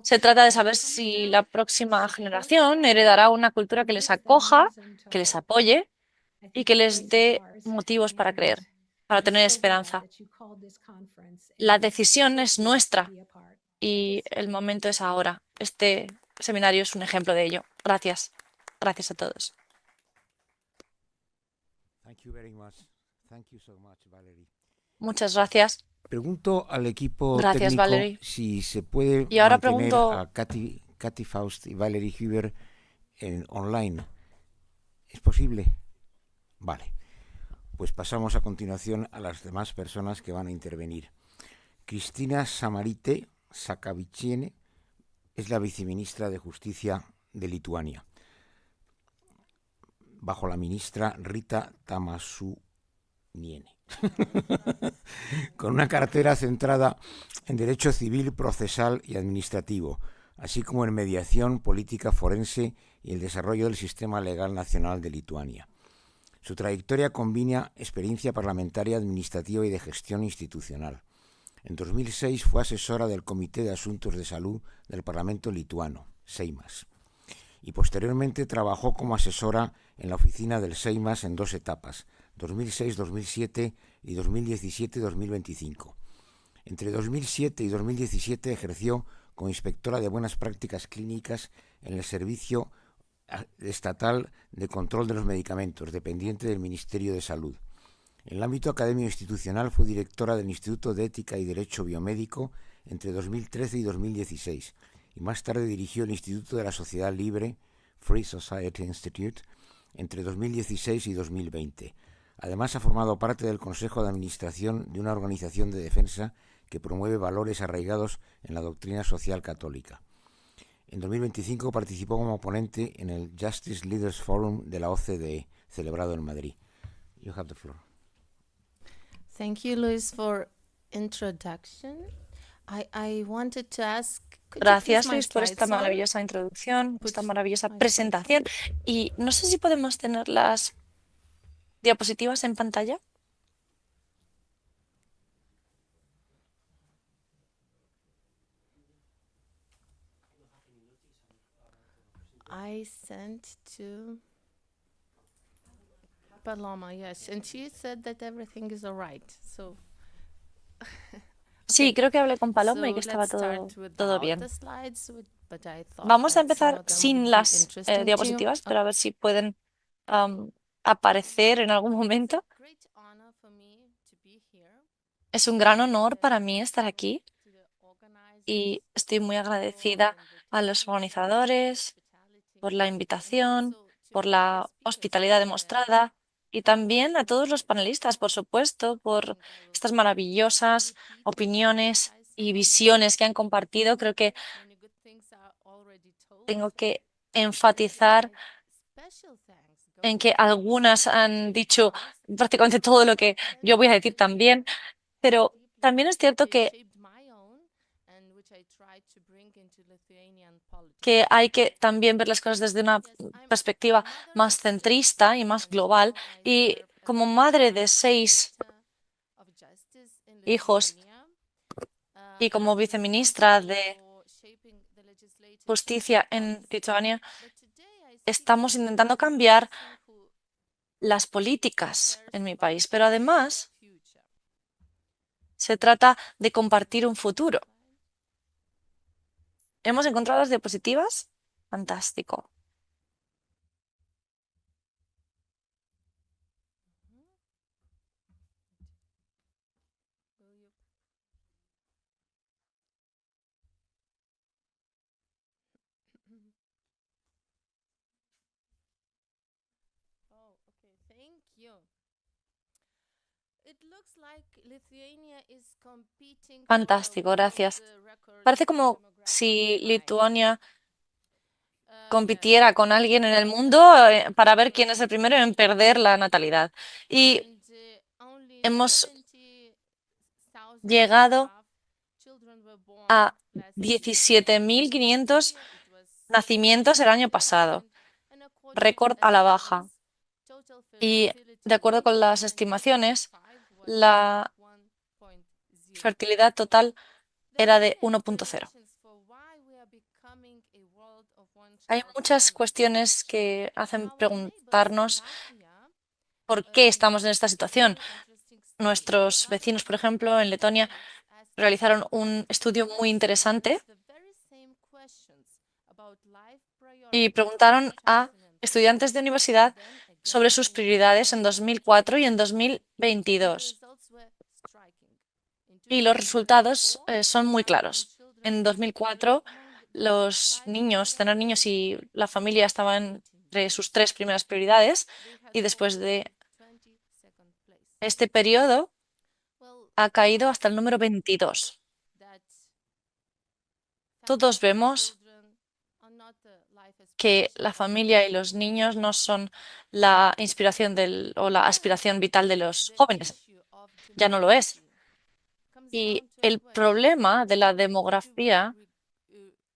Se trata de saber si la próxima generación heredará una cultura que les acoja, que les apoye y que les dé motivos para creer, para tener esperanza. La decisión es nuestra y el momento es ahora. Este seminario es un ejemplo de ello. Gracias. Gracias a todos. Muchas gracias. Pregunto al equipo Gracias, técnico Valerie. si se puede Y ahora mantener pregunto a Katy Faust y Valerie Huber online. ¿Es posible? Vale. Pues pasamos a continuación a las demás personas que van a intervenir. Cristina Samarite Sakaviciene es la viceministra de Justicia de Lituania, bajo la ministra Rita Tamašunienė, con una cartera centrada en derecho civil, procesal y administrativo, así como en mediación, política forense y el desarrollo del sistema legal nacional de Lituania. Su trayectoria combina experiencia parlamentaria, administrativa y de gestión institucional. En 2006 fue asesora del Comité de Asuntos de Salud del Parlamento lituano, Seimas, y posteriormente trabajó como asesora en la oficina del SEIMAS en 2 etapas, 2006-2007 y 2017-2025. Entre 2007 y 2017 ejerció como inspectora de buenas prácticas clínicas en el Servicio Estatal de Control de los Medicamentos, dependiente del Ministerio de Salud. En el ámbito académico institucional fue directora del Instituto de Ética y Derecho Biomédico entre 2013 y 2016, y más tarde dirigió el Instituto de la Sociedad Libre, Free Society Institute, entre 2016 y 2020. Además, ha formado parte del Consejo de Administración de una organización de defensa que promueve valores arraigados en la doctrina social católica. En 2025 participó como ponente en el Justice Leaders Forum de la OCDE, celebrado en Madrid. You have the floor. Thank you, Luis, for introduction. I wanted to ask, could you Gracias, please my Luis, por esta slides on? maravillosa introducción, esta Put maravillosa my presentación. Y no sé si podemos tener las diapositivas en pantalla. I sent to Paloma, yes, and she said that everything is all right. So Sí, creo que hablé con Paloma y so que estaba let's start todo without bien. the slides, but I thought Vamos a that some empezar of them sin would be las interesting to you. diapositivas, pero a ver si pueden aparecer en algún momento. Great honor for me to be here. Es un gran honor para mí estar aquí To the organizers y estoy muy for the agradecida a los invitation, organizadores por la and invitación, also to por the la speakers hospitalidad for demostrada y también a todos los panelistas, por supuesto, por estas maravillosas opiniones y visiones que han compartido. Creo que many good things are already told. tengo que enfatizar Special thanks go en que to algunas han dicho prácticamente todo lo que yo voy a decir también, pero también es cierto they que shaped my own and which I tried to bring into Lithuanian politics. hay que también ver las cosas desde una perspectiva más centrista y más global. Y como madre de 6 hijos y como viceministra de Justicia en Lituania, estamos intentando cambiar las políticas en mi país, pero además se trata de compartir un futuro. ¿Hemos encontrado las diapositivas? Fantástico. Oh, okay. Thank you. It looks like Lithuania is competing for a Fantástico, gracias. world record Parece como demographic si rise. Lituania Yes. compitiera con alguien en el mundo para ver quién es el primero en perder la natalidad. Y And, only hemos 70,000 llegado staff children were born a last year. 17.500 It was nacimientos el año pasado, and according to récord a la baja. estimates, total Y fertility de acuerdo con rate las in estimaciones, 2025 was la 1.0. fertilidad total era de There are many 1.0. explanations for why we are becoming a world of Hay one-child muchas families. cuestiones que hacen Our preguntarnos neighbors in Latvia, por qué estamos en esta situación. very interesting study. Nuestros vecinos, por ejemplo, en Letonia, Asked realizaron un estudio muy interesante the very same questions about life y priorities preguntaron in a 2010, estudiantes de universidad then again sobre sus in prioridades en 2004 y en The 2022. results were striking. In Y los resultados 2004, son muy having claros. children En 2004, was among the los life niños, tener niños y priorities la familia estaban entre sus 3 primeras prioridades. They had Y después fallen de to 22nd place. este periodo, Well, ha caído hasta el número 22. that Todos families and vemos children are not the life que la aspiration of familia y the los young niños no people. son la inspiración o la aspiración vital de los jóvenes. issue of Ya no lo es. demography comes Y down to a el question. problema de la What do we demografía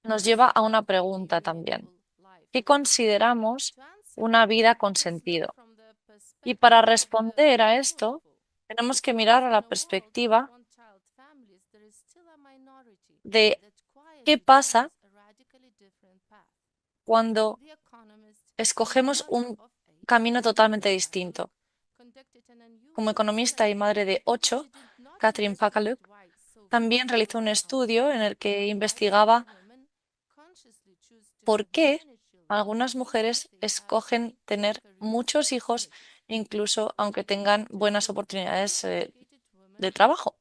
nos lleva a una pregunta también. ¿Qué consideramos una vida con sentido? Y para responder a esto, tenemos que mirar a la perspectiva de qué pasa cuando escogemos un camino totalmente distinto. Como economista y madre de 8, Catherine Pakaluk también realizó un estudio en el que investigaba por qué algunas mujeres escogen tener muchos hijos, incluso aunque tengan buenas oportunidades de trabajo.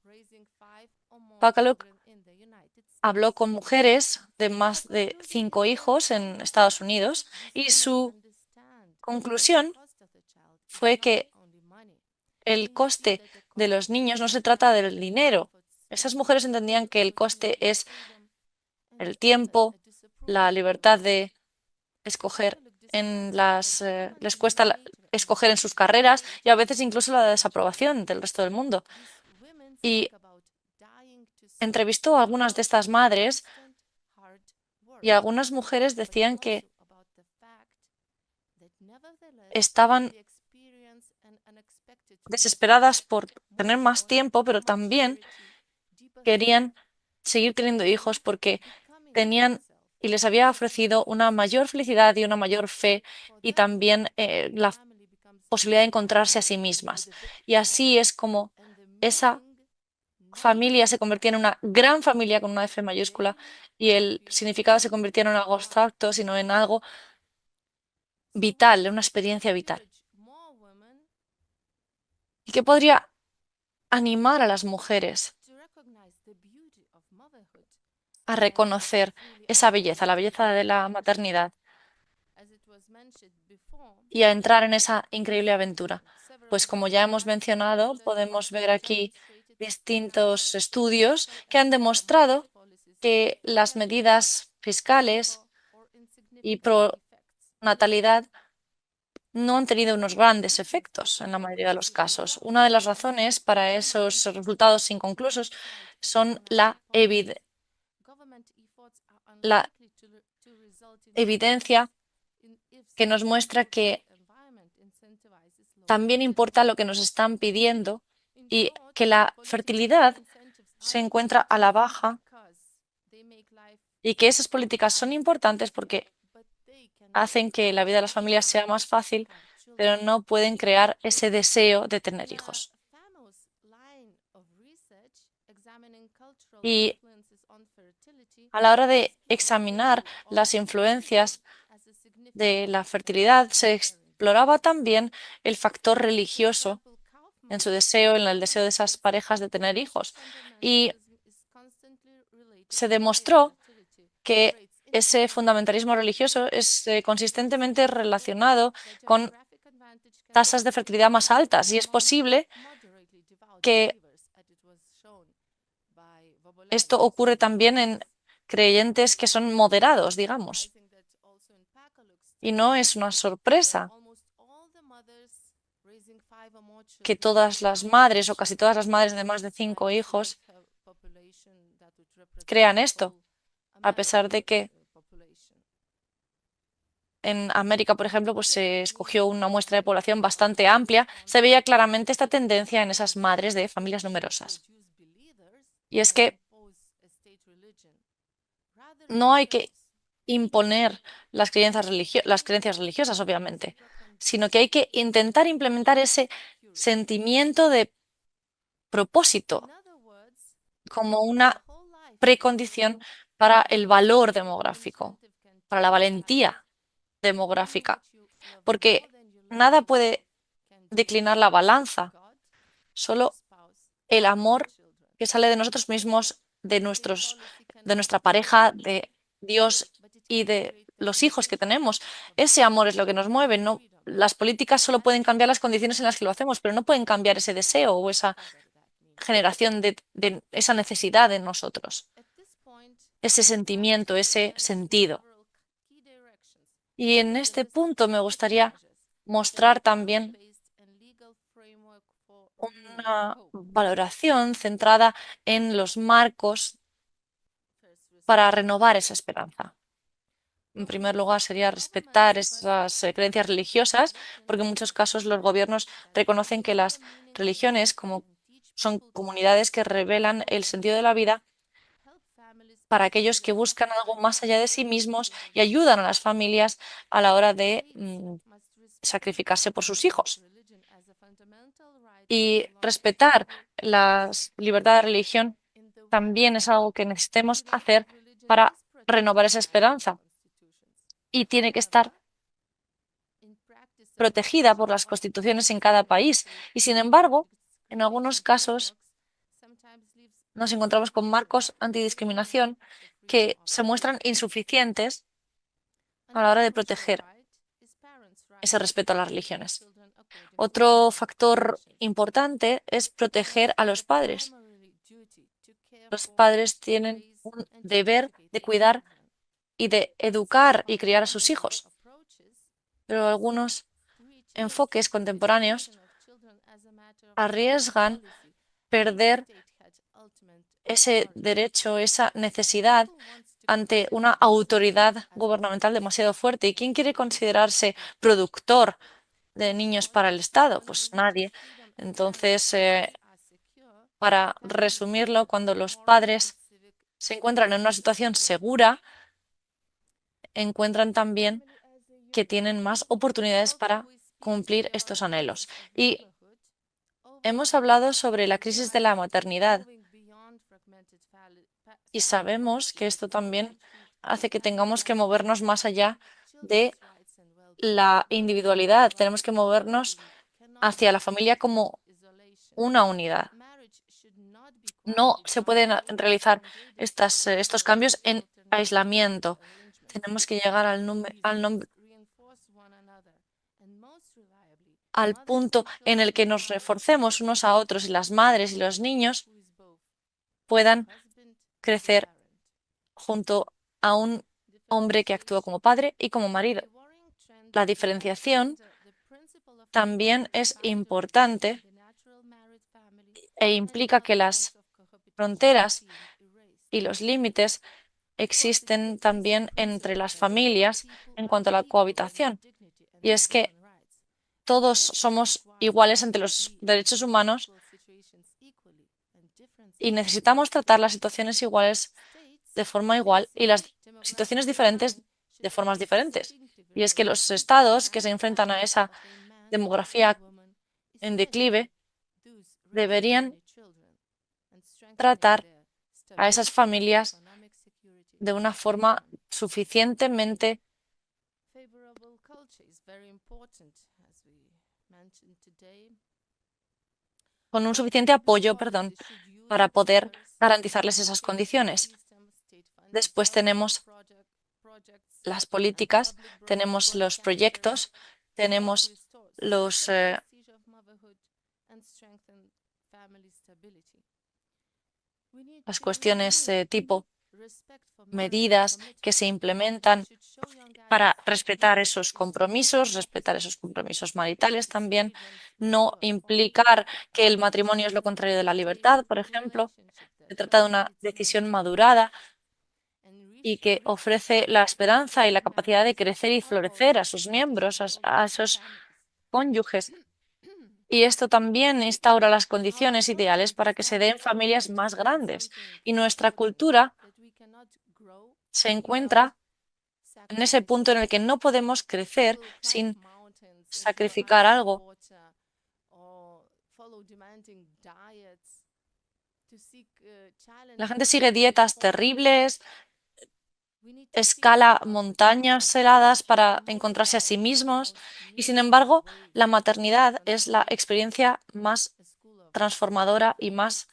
Pakaluk habló con mujeres de más de 5 hijos en Estados Unidos y su conclusión fue que el coste de los niños no se trata del dinero. Esas mujeres entendían que el coste es el tiempo, la libertad de escoger les cuesta escoger en sus carreras y a veces incluso la desaprobación del resto del mundo. Y entrevistó a algunas de estas madres y algunas mujeres decían que estaban desesperadas por tener más tiempo, pero también querían seguir teniendo hijos porque tenían y les había ofrecido una mayor felicidad y una mayor fe y también la posibilidad de encontrarse a sí mismas. Y así es como esa familia se convertía en una gran familia con una F mayúscula y el significado se convirtió en algo abstracto, sino en algo vital, en una experiencia vital. ¿Y qué podría animar a las mujeres a reconocer esa belleza, la belleza de la maternidad, y a entrar en esa increíble aventura? Pues como ya hemos mencionado, podemos ver aquí distintos estudios que han demostrado que las medidas fiscales y pro natalidad no han tenido unos grandes efectos en la mayoría de los casos. Una de las razones para esos resultados inconclusos son la evidencia que nos muestra que también importa lo que nos están pidiendo y que la fertilidad se encuentra a la baja y que esas políticas son importantes porque hacen que la vida de las familias sea más fácil, pero no pueden crear ese deseo de tener hijos. Y a la hora de examinar las influencias de la fertilidad, se exploraba también el factor religioso en su deseo, en el deseo de esas parejas de tener hijos. Y se demostró que ese fundamentalismo religioso es consistentemente relacionado con tasas de fertilidad más altas y es posible que esto ocurre también en creyentes que son moderados, digamos. Y no es una sorpresa que todas las madres o casi todas las madres de más de 5 hijos crean esto, a pesar de que en América, por ejemplo, pues se escogió una muestra de población bastante amplia, se veía claramente esta tendencia en esas madres de familias numerosas. Y es que no hay que imponer las creencias religiosas, obviamente, sino que hay que intentar implementar ese sentimiento de propósito como una precondición para el valor demográfico, para la valentía demográfica, porque nada puede declinar la balanza, solo el amor que sale de nosotros mismos, de nuestra pareja, de Dios y de los hijos que tenemos. Ese amor es lo que nos mueve. No, las políticas solo pueden cambiar las condiciones en las que lo hacemos, pero no pueden cambiar ese deseo o esa generación de esa necesidad en nosotros, ese sentimiento, ese sentido. Y en este punto me gustaría mostrar también una valoración centrada en los marcos para renovar esa esperanza. En primer lugar, sería respetar esas creencias religiosas, porque en muchos casos los gobiernos reconocen que las religiones, como son comunidades que revelan el sentido de la vida, para aquellos que buscan algo más allá de sí mismos y ayudan a las familias a la hora de sacrificarse por sus hijos. Y respetar la libertad de religión también es algo que necesitemos hacer para renovar esa esperanza. Y tiene que estar protegida por las constituciones en cada país. Y sin embargo, en algunos casos nos encontramos con marcos antidiscriminación que se muestran insuficientes a la hora de proteger ese respeto a las religiones. Otro factor importante es proteger a los padres. Los padres tienen un deber de cuidar y de educar y criar a sus hijos. Pero algunos enfoques contemporáneos arriesgan perder ese derecho, esa necesidad ante una autoridad gubernamental demasiado fuerte. ¿Y quién quiere considerarse productor de niños para el Estado? Pues nadie. Entonces, para resumirlo, cuando los padres se encuentran en una situación segura, encuentran también que tienen más oportunidades para cumplir estos anhelos. Y hemos hablado sobre la crisis de la maternidad y sabemos que esto también hace que tengamos que movernos más allá de la individualidad. Tenemos que movernos hacia la familia como una unidad. No se pueden realizar estos cambios en aislamiento. Tenemos que llegar al punto en el que nos reforcemos unos a otros y las madres y los niños puedan crecer junto a un hombre que actúa como padre y como marido. La diferenciación también es importante e implica que las fronteras y los límites existen también entre las familias en cuanto a la cohabitación. Y es que todos somos iguales ante los derechos humanos y necesitamos tratar las situaciones iguales de forma igual y las situaciones diferentes de formas diferentes. Y es que los estados que se enfrentan a esa demografía en declive deberían tratar a esas familias de una forma suficientemente con un suficiente apoyo, para poder garantizarles esas condiciones. Después tenemos las políticas, tenemos los proyectos, tenemos las cuestiones tipo medidas que se implementan para respetar esos compromisos maritales también, no implicar que el matrimonio es lo contrario de la libertad, por ejemplo. Se trata de una decisión madurada y que ofrece la esperanza y la capacidad de crecer y florecer a sus miembros, a esos cónyuges. Y esto también instaura las condiciones ideales para que se den familias más grandes. Y nuestra cultura se encuentra en ese punto en el que no podemos crecer sin sacrificar algo. La gente sigue dietas terribles, escala montañas heladas para encontrarse a sí mismos y, sin embargo, la maternidad es la experiencia más transformadora y más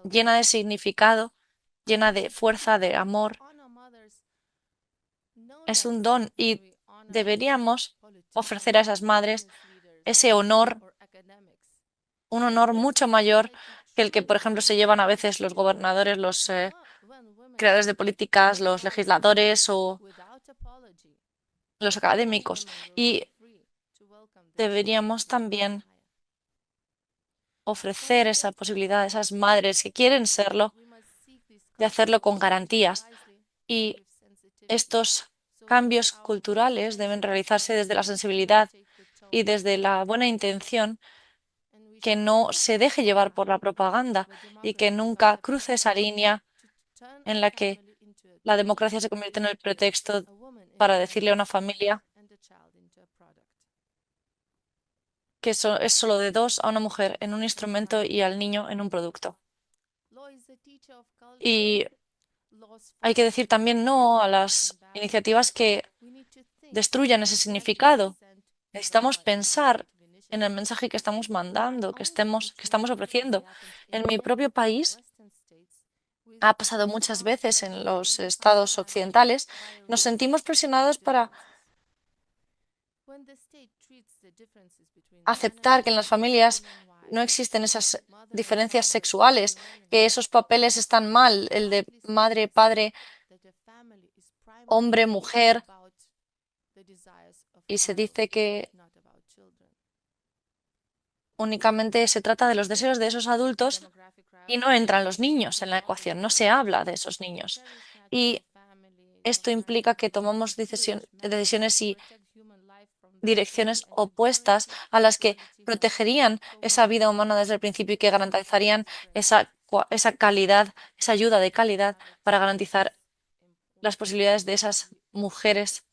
llena de significado, llena de fuerza, de amor. Es un don y deberíamos ofrecer a esas madres ese honor, un honor mucho mayor que el que, por ejemplo, se llevan a veces los gobernadores, los creadores de políticas, los legisladores o los académicos. Y deberíamos también ofrecer esa posibilidad a esas madres que quieren serlo, de hacerlo con garantías. Y estos cambios culturales deben realizarse desde la sensibilidad y desde la buena intención, que no se deje llevar por la propaganda y que nunca cruce esa línea en la que la democracia se convierte en el pretexto para decirle a una familia que es solo de dos, a una mujer en un instrumento y al niño en un producto. Y hay que decir también no a las iniciativas que destruyan ese significado. Necesitamos pensar en el mensaje que estamos mandando, que estamos ofreciendo. En mi propio país ha pasado muchas veces en los estados occidentales, nos sentimos presionados para aceptar que en las familias no existen esas diferencias sexuales, que esos papeles están mal, el de madre, padre, hombre, mujer, y se dice que únicamente se trata de los deseos de esos adultos y no entran los niños en la ecuación, no se habla de esos niños. Y esto implica que tomamos decisiones y direcciones opuestas a las que protegerían esa vida humana desde el principio y que garantizarían esa calidad, esa ayuda de calidad para garantizar las posibilidades de esas mujeres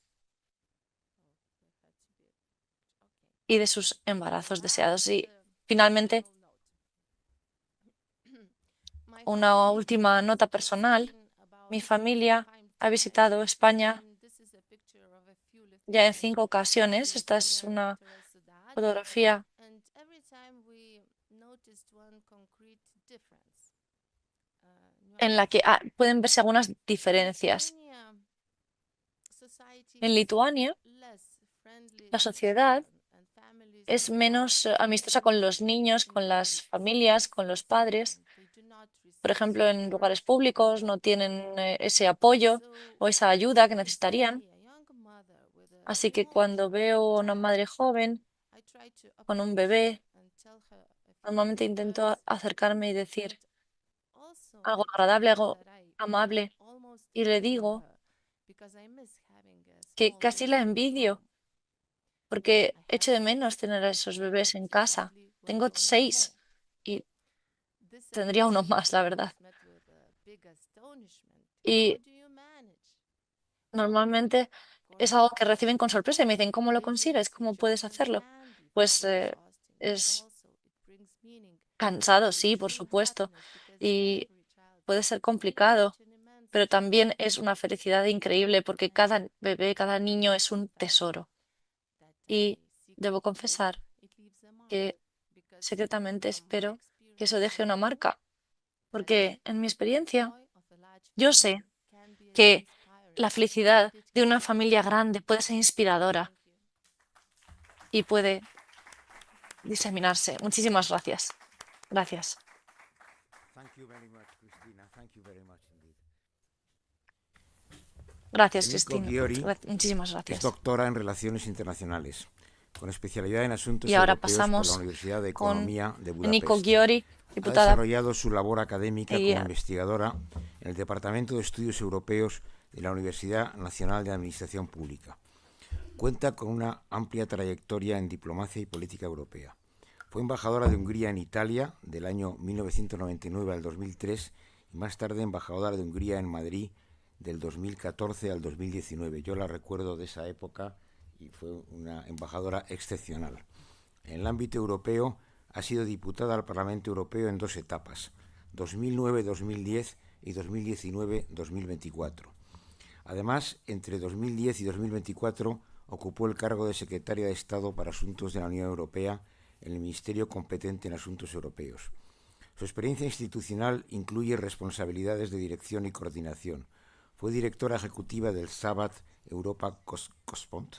y de sus embarazos deseados. Y finalmente, una última nota personal. Mi familia ha visitado España ya en 5 ocasiones. Esta es una fotografía en la que pueden verse algunas diferencias. En Lituania, la sociedad es menos amistosa con los niños, con las familias, con los padres. Por ejemplo, en lugares públicos no tienen ese apoyo o esa ayuda que necesitarían. Así que cuando veo a una madre joven con un bebé, normalmente intento acercarme y decir algo agradable, algo amable, y le digo que casi la envidio porque echo de menos tener a esos bebés en casa. Tengo 6 y tendría uno más, la verdad. Y normalmente es algo que reciben con sorpresa y me dicen, ¿cómo lo consigues? ¿Cómo puedes hacerlo? Pues es cansado, sí, por supuesto, y puede ser complicado, pero también es una felicidad increíble porque cada bebé, cada niño es un tesoro. Y debo confesar que secretamente espero que eso deje una marca, porque en mi experiencia yo sé que la felicidad de una familia grande puede ser inspiradora y puede diseminarse. Muchísimas gracias. Gracias. Gracias, Emiko Cristina. Giori Muchísimas es gracias. doctora en Relaciones Internacionales, con especialidad en Asuntos Y ahora Europeos por la pasamos Universidad de con Economía de Eniko Budapest. Giori, Ha diputada. desarrollado su labor académica Y, como investigadora en el Departamento de Estudios Europeos de la Universidad Nacional de Administración Pública. Cuenta con una amplia trayectoria en diplomacia y política europea. Fue embajadora de Hungría en Italia del año 1999 al 2003 y más tarde embajadora de Hungría en Madrid del 2014 al 2019. Yo la recuerdo de esa época y fue una embajadora excepcional. En el ámbito europeo ha sido diputada al Parlamento Europeo en 2 etapas, 2009-2010 y 2019-2024. Además, entre 2010 y 2024 ocupó el cargo de secretaria de Estado para Asuntos de la Unión Europea en el Ministerio competente en asuntos europeos. Su experiencia institucional incluye responsabilidades de dirección y coordinación. Fue directora ejecutiva del Sabadell Europa Cospont,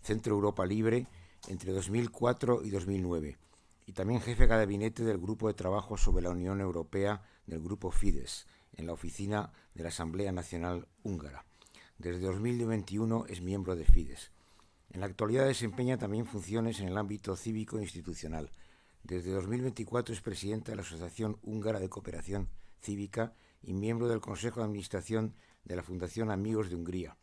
Centro Europa Libre, entre 2004 y 2009, y también jefe de gabinete del Grupo de Trabajo sobre la Unión Europea del Grupo Fidesz, en la oficina de la Asamblea Nacional Húngara. Desde 2021 es miembro de Fidesz. En la actualidad desempeña también funciones en el ámbito cívico e institucional. Desde 2024 es presidenta de la Asociación Húngara de Cooperación Cívica y miembro del Consejo de Administración de la Fundación Amigos de Hungría.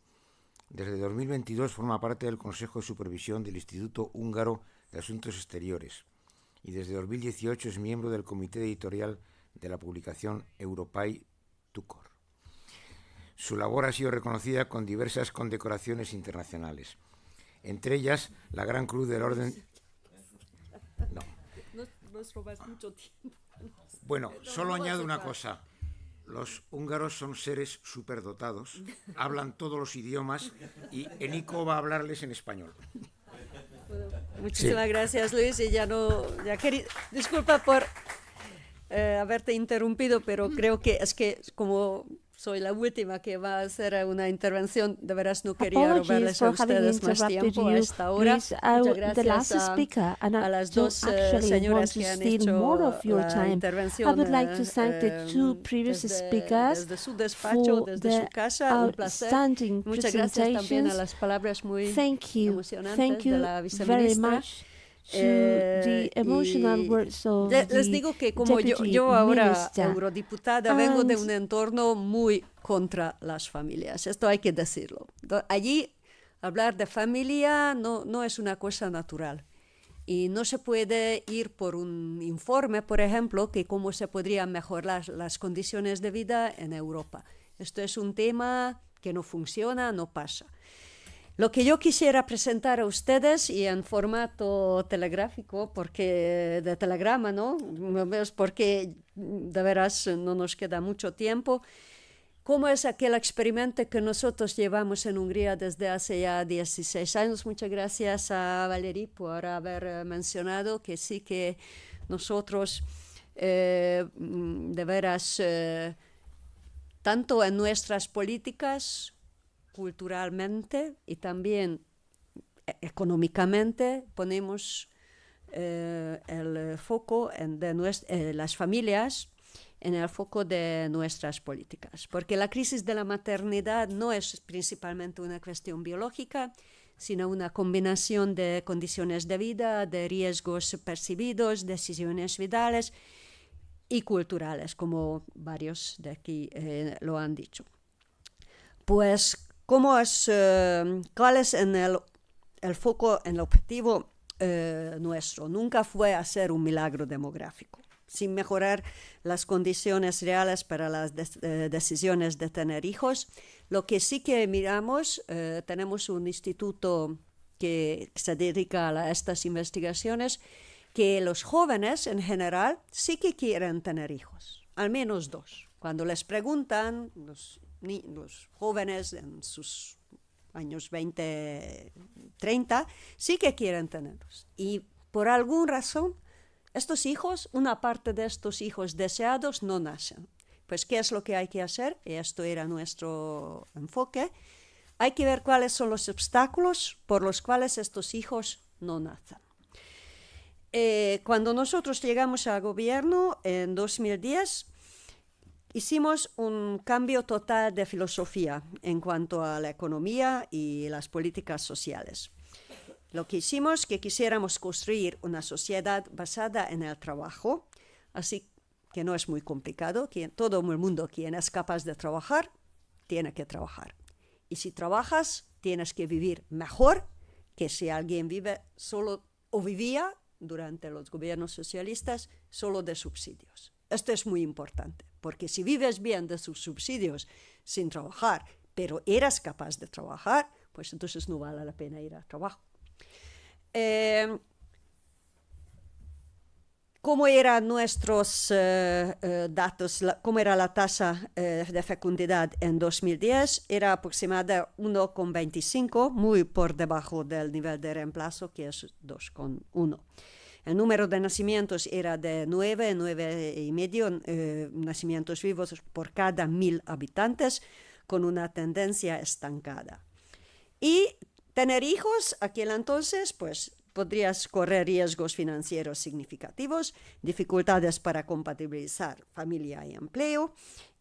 Desde 2022 forma parte del Consejo de Supervisión del Instituto Húngaro de Asuntos Exteriores y desde 2018 es miembro del comité editorial de la publicación Europai Tukor. Su labor ha sido reconocida con diversas condecoraciones internacionales, entre ellas la Gran Cruz del Orden... No. Nos robas mucho tiempo. Bueno, solo añado una cosa. Los húngaros son seres superdotados, hablan todos los idiomas y Eniko va a hablarles en español. Muchísimas gracias, Luis. Y disculpa por haberte interrumpido, pero creo que es que como soy la última que va a hacer una intervención, de veras no quería Apologies robarles a for having ustedes más interrupted tiempo a you, esta hora. Luis. Muchas The last gracias speaker, and a I las don't dos actually want señoras to que han steal hecho more of your la time. I intervención would like to thank the two previous speakers desde su despacho, for desde their su casa. Un placer. outstanding Muchas gracias también a presentations. las palabras muy Thank you emocionantes de la very viceministra. much to the emotional Y words of les the digo que como Deputy yo ahora Minister. eurodiputada vengo de And- un entorno muy contra las familias, esto hay que decirlo. Allí hablar de familia no es una cosa natural y no se puede ir por un informe, por ejemplo, que cómo se podrían mejorar las condiciones de vida en Europa. Esto es un tema que no funciona, no pasa. Lo que yo quisiera presentar a ustedes y en formato telegráfico, porque de telegrama, ¿no? Porque de veras no nos queda mucho tiempo. ¿Cómo es aquel experimento que nosotros llevamos en Hungría desde hace ya 16 años? Muchas gracias a Valerie por haber mencionado que sí que nosotros de veras, tanto en nuestras políticas, culturalmente y también económicamente ponemos el foco de las familias en el foco de nuestras políticas, porque la crisis de la maternidad no es principalmente una cuestión biológica, sino una combinación de condiciones de vida, de riesgos percibidos, decisiones vitales y culturales, como varios de aquí lo han dicho. Pues, ¿cuál es el foco, el objetivo nuestro? Nunca fue hacer un milagro demográfico, sin mejorar las condiciones reales para las decisiones de tener hijos. Lo que sí que miramos, tenemos un instituto que se dedica a estas investigaciones, que los jóvenes en general sí que quieren tener hijos, al menos 2. Cuando les preguntan, los jóvenes en sus años 20, 30, sí que quieren tenerlos. Y por alguna razón, estos hijos, una parte de estos hijos deseados no nacen. Pues, ¿qué es lo que hay que hacer? Y esto era nuestro enfoque. Hay que ver cuáles son los obstáculos por los cuales estos hijos no nacen. Cuando nosotros llegamos al gobierno en 2010, hicimos un cambio total de filosofía en cuanto a la economía y las políticas sociales. Lo que hicimos es que quisiéramos construir una sociedad basada en el trabajo, así que no es muy complicado, que todo el mundo quien es capaz de trabajar, tiene que trabajar. Y si trabajas, tienes que vivir mejor que si alguien vive solo o vivía durante los gobiernos socialistas solo de subsidios. Esto es muy importante, porque si vives bien de sus subsidios sin trabajar, pero eras capaz de trabajar, pues entonces no vale la pena ir al trabajo. ¿Cómo eran nuestros datos? ¿Cómo era la tasa de fecundidad en 2010? Era aproximada 1,25, muy por debajo del nivel de reemplazo, que es 2,1. El número de nacimientos era de 9,5 nacimientos vivos por cada 1.000 habitantes, con una tendencia estancada. Y tener hijos, aquel entonces, pues podrías correr riesgos financieros significativos, dificultades para compatibilizar familia y empleo,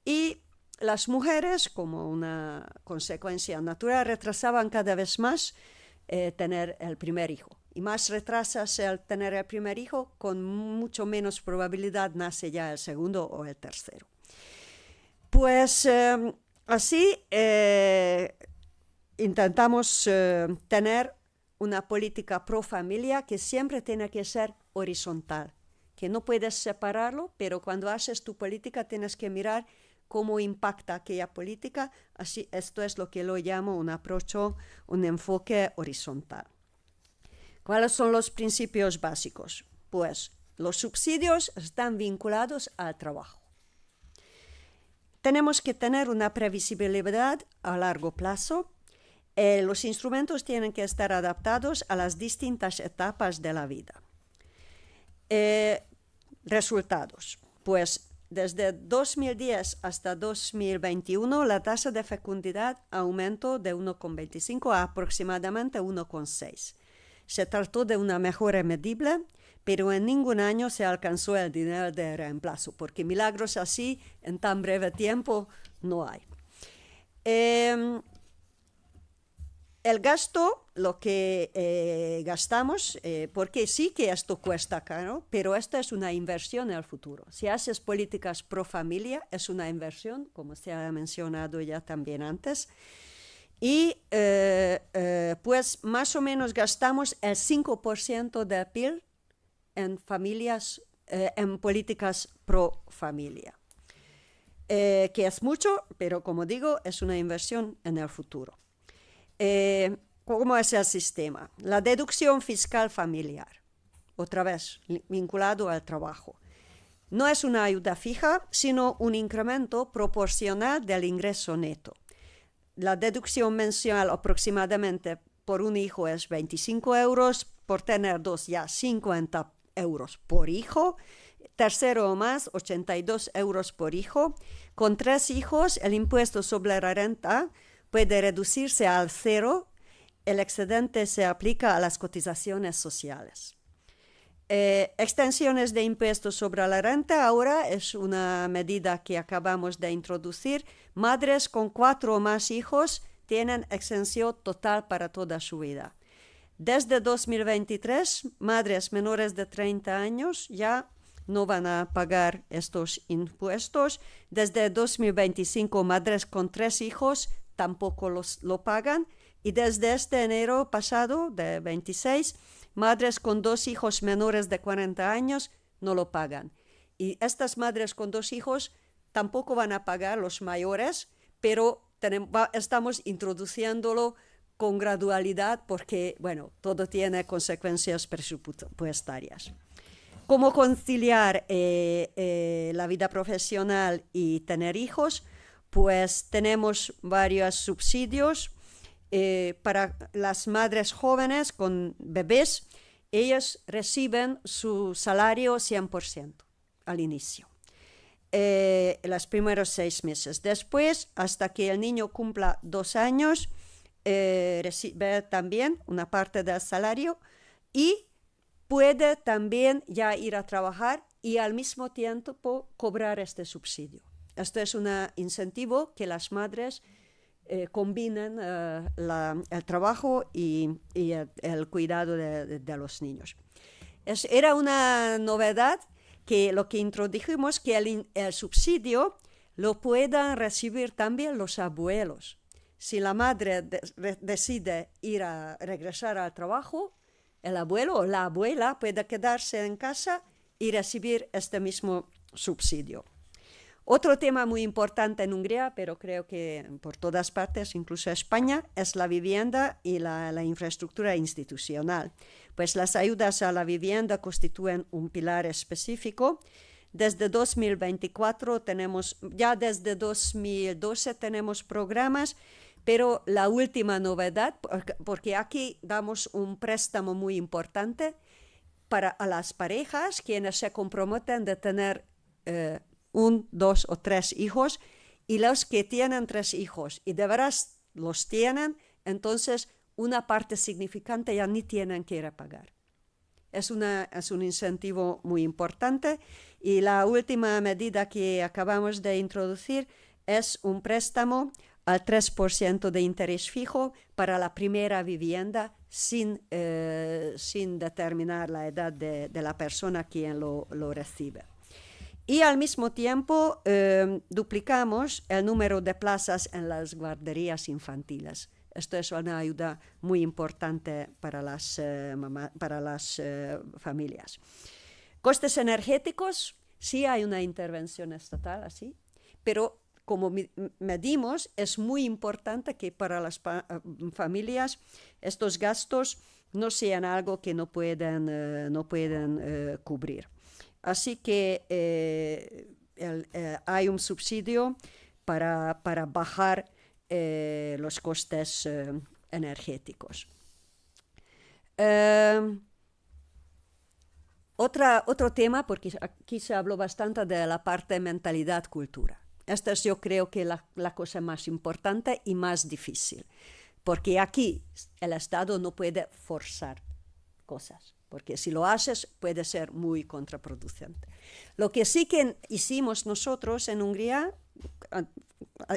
y las mujeres, como una consecuencia natural, retrasaban cada vez más tener el primer hijo. Y más retrasas el tener el primer hijo, con mucho menos probabilidad nace ya el segundo o el tercero. Pues así intentamos tener una política pro familia que siempre tiene que ser horizontal, que no puedes separarlo, pero cuando haces tu política tienes que mirar cómo impacta aquella política. Así, esto es lo que lo llamo un enfoque horizontal. ¿Cuáles son los principios básicos? Pues los subsidios están vinculados al trabajo. Tenemos que tener una previsibilidad a largo plazo. Los instrumentos tienen que estar adaptados a las distintas etapas de la vida. Resultados. Pues desde 2010 hasta 2021 la tasa de fecundidad aumentó de 1,25 a aproximadamente 1,6. Se trató de una mejora medible, pero en ningún año se alcanzó el nivel de reemplazo, porque milagros así en tan breve tiempo no hay. El gasto, lo que gastamos, porque sí que esto cuesta caro, pero esta es una inversión en el futuro. Si haces políticas pro familia, es una inversión, como se ha mencionado ya también antes, y pues más o menos gastamos el 5% del PIB en familias, en políticas pro familia, que es mucho, pero como digo, es una inversión en el futuro. ¿Cómo es el sistema? La deducción fiscal familiar, otra vez vinculado al trabajo. No es una ayuda fija, sino un incremento proporcional del ingreso neto. La deducción mensual aproximadamente por un hijo es 25 euros, por tener dos ya 50 euros por hijo, tercero o más 82 euros por hijo. Con 3 hijos el impuesto sobre la renta puede reducirse al 0, el excedente se aplica a las cotizaciones sociales. Extensiones de impuestos sobre la renta ahora es una medida que acabamos de introducir. Madres con 4 o más hijos tienen exención total para toda su vida. Desde 2023, madres menores de 30 años ya no van a pagar estos impuestos. Desde 2025, madres con 3 hijos tampoco lo pagan. Y desde este enero pasado, de 26, madres con 2 hijos menores de 40 años no lo pagan. Y estas madres con 2 hijos tampoco van a pagar los mayores, pero estamos introduciéndolo con gradualidad porque, bueno, todo tiene consecuencias presupuestarias. ¿Cómo conciliar la vida profesional y tener hijos? Pues tenemos varios subsidios para las madres jóvenes con bebés. Ellas reciben su salario 100% al inicio, los primeros 6 meses. Después, hasta que el niño cumpla 2 años, recibe también una parte del salario y puede también ya ir a trabajar y al mismo tiempo cobrar este subsidio. Esto es un incentivo que las madres combinan el trabajo y el cuidado de los niños. Era una novedad que lo que introdujimos, que el subsidio lo puedan recibir también los abuelos. Si la madre decide regresar al trabajo, el abuelo o la abuela puede quedarse en casa y recibir este mismo subsidio. Otro tema muy importante en Hungría, pero creo que por todas partes, incluso España, es la vivienda y la infraestructura institucional. Pues las ayudas a la vivienda constituyen un pilar específico. Desde 2024 ya desde 2012 tenemos programas, pero la última novedad, porque aquí damos un préstamo muy importante a las parejas quienes se comprometen de tener 1, 2 o 3 hijos, y los que tienen 3 hijos y de veras los tienen, entonces una parte significante ya ni tienen que ir a pagar. Es un incentivo muy importante. Y la última medida que acabamos de introducir es un préstamo al 3% de interés fijo para la primera vivienda sin determinar la edad de la persona quien lo recibe. Y al mismo tiempo duplicamos el número de plazas en las guarderías infantiles. Esto es una ayuda muy importante para las familias. Costes energéticos, sí hay una intervención estatal así, pero como medimos, es muy importante que para las familias estos gastos no sean algo que no pueden cubrir. Así que hay un subsidio para bajar los costes energéticos. Otro tema, porque aquí se habló bastante de la parte de mentalidad-cultura. Esta es, yo creo, que la cosa más importante y más difícil, porque aquí el Estado no puede forzar cosas, porque si lo haces puede ser muy contraproducente. Lo que sí que hicimos nosotros en Hungría,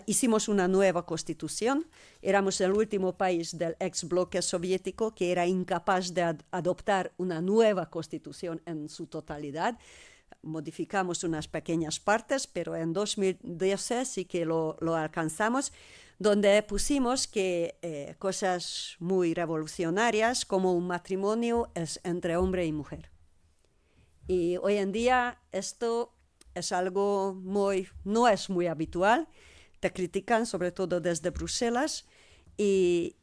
hicimos una nueva constitución. Éramos el último país del ex bloque soviético que era incapaz de adoptar una nueva constitución en su totalidad. Modificamos unas pequeñas partes, pero en 2012 sí que lo alcanzamos, donde pusimos que cosas muy revolucionarias como un matrimonio es entre hombre y mujer. Y hoy en día esto es algo no es muy habitual. Te critican, sobre todo desde Bruselas, y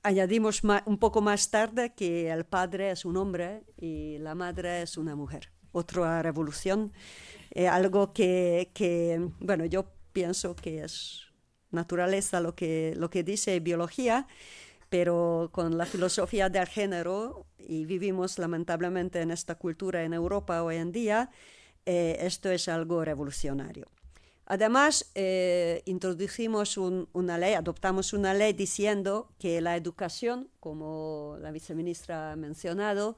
añadimos un poco más tarde que el padre es un hombre y la madre es una mujer. Otra revolución, algo que, bueno, yo pienso que es naturaleza lo que dice biología, pero con la filosofía del género, y vivimos lamentablemente en esta cultura en Europa hoy en día, esto es algo revolucionario. Además, adoptamos una ley diciendo que la educación, como la viceministra ha mencionado,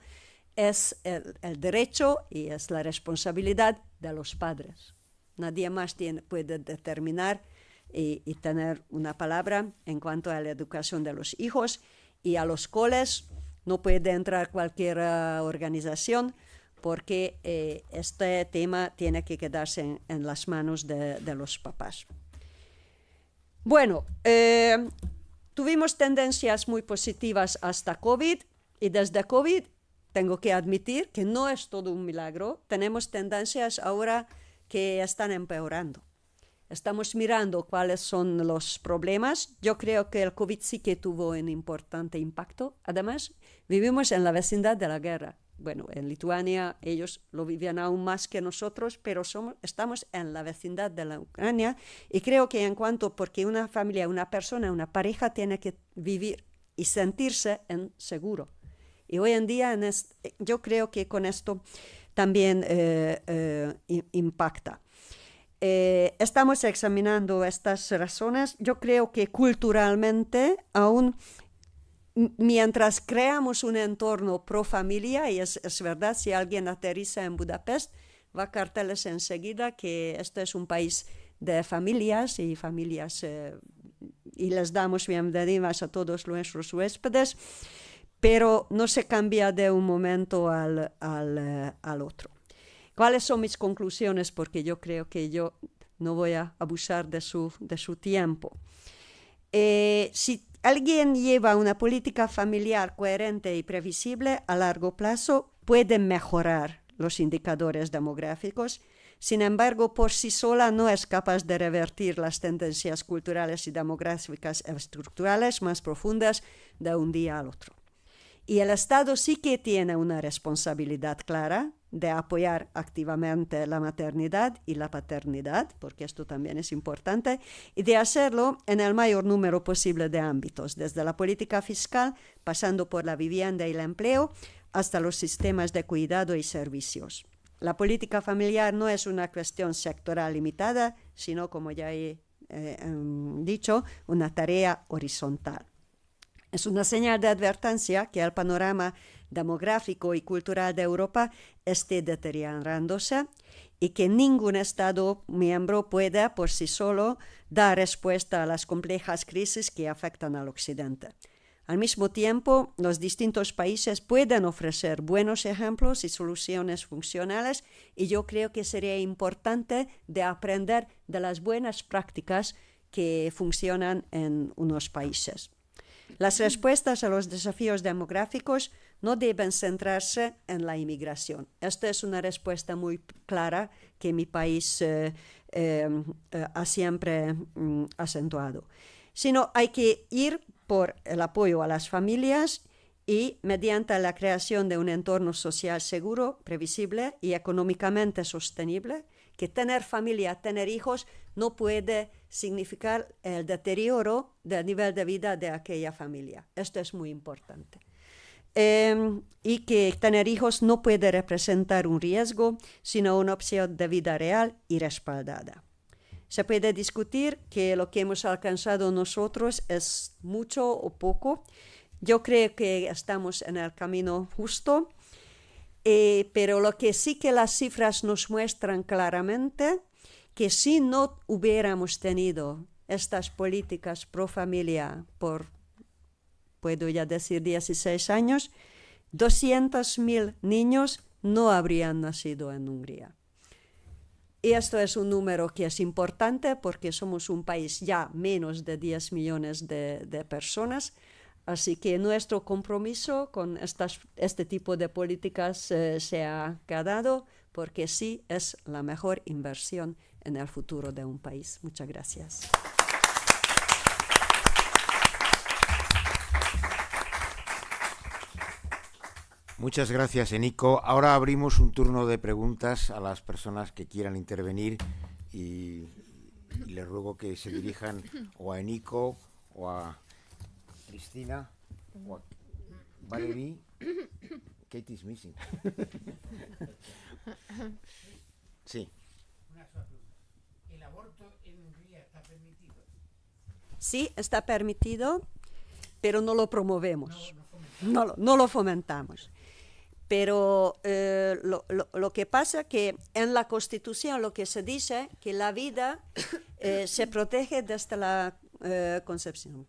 es el derecho y es la responsabilidad de los padres. Nadie más puede determinar y tener una palabra en cuanto a la educación de los hijos, y a los coles no puede entrar cualquier organización, porque este tema tiene que quedarse en las manos de los papás. Bueno, tuvimos tendencias muy positivas hasta COVID, y desde COVID tengo que admitir que no es todo un milagro. Tenemos tendencias ahora que están empeorando. Estamos mirando cuáles son los problemas. Yo creo que el COVID sí que tuvo un importante impacto. Además, vivimos en la vecindad de la guerra. Bueno, en Lituania ellos lo vivían aún más que nosotros, pero estamos en la vecindad de la Ucrania, y creo que porque una familia, una persona, una pareja tiene que vivir y sentirse seguro. Y hoy en día yo creo que con esto también impacta. Estamos examinando estas razones. Yo creo que culturalmente aún, mientras creamos un entorno pro familia, y es verdad, si alguien aterriza en Budapest, va a carteles enseguida que este es un país de familias, y les damos bienvenidas a todos nuestros huéspedes, pero no se cambia de un momento al otro. ¿Cuáles son mis conclusiones? Porque yo creo que yo no voy a abusar de su tiempo. Si alguien lleva una política familiar coherente y previsible a largo plazo, puede mejorar los indicadores demográficos. Sin embargo, por sí sola no es capaz de revertir las tendencias culturales y demográficas estructurales más profundas de un día al otro. Y el Estado sí que tiene una responsabilidad clara de apoyar activamente la maternidad y la paternidad, porque esto también es importante, y de hacerlo en el mayor número posible de ámbitos, desde la política fiscal, pasando por la vivienda y el empleo, hasta los sistemas de cuidado y servicios. La política familiar no es una cuestión sectoral limitada, sino, como ya he dicho, una tarea horizontal. Es una señal de advertencia que el panorama demográfico y cultural de Europa esté deteriorándose, y que ningún Estado miembro pueda por sí solo dar respuesta a las complejas crisis que afectan al Occidente. Al mismo tiempo, los distintos países pueden ofrecer buenos ejemplos y soluciones funcionales, y yo creo que sería importante de aprender de las buenas prácticas que funcionan en unos países. Las respuestas a los desafíos demográficos no deben centrarse en la inmigración. Esta es una respuesta muy clara que mi país ha siempre acentuado. Sino hay que ir por el apoyo a las familias y mediante la creación de un entorno social seguro, previsible y económicamente sostenible, que tener familia, tener hijos, no puede significar el deterioro del nivel de vida de aquella familia. Esto es muy importante. Y que tener hijos no puede representar un riesgo, sino una opción de vida real y respaldada. Se puede discutir que lo que hemos alcanzado nosotros es mucho o poco. Yo creo que estamos en el camino justo, pero lo que sí que las cifras nos muestran claramente, que si no hubiéramos tenido estas políticas pro familia por, puedo ya decir, 16 años, 200.000 niños no habrían nacido en Hungría. Y esto es un número que es importante porque somos un país ya menos de 10 millones de personas. Así que nuestro compromiso con este tipo de políticas se ha quedado porque sí es la mejor inversión en el futuro de un país. Muchas gracias. Muchas gracias, Eniko. Ahora abrimos un turno de preguntas a las personas que quieran intervenir y les ruego que se dirijan o a Eniko o a Cristina o a Valerie. Kate is missing. Sí. ¿El aborto en Hungría está permitido? Sí, está permitido, pero no lo promovemos. No lo fomentamos. Pero lo que pasa es que en la Constitución lo que se dice que la vida se protege desde la concepción.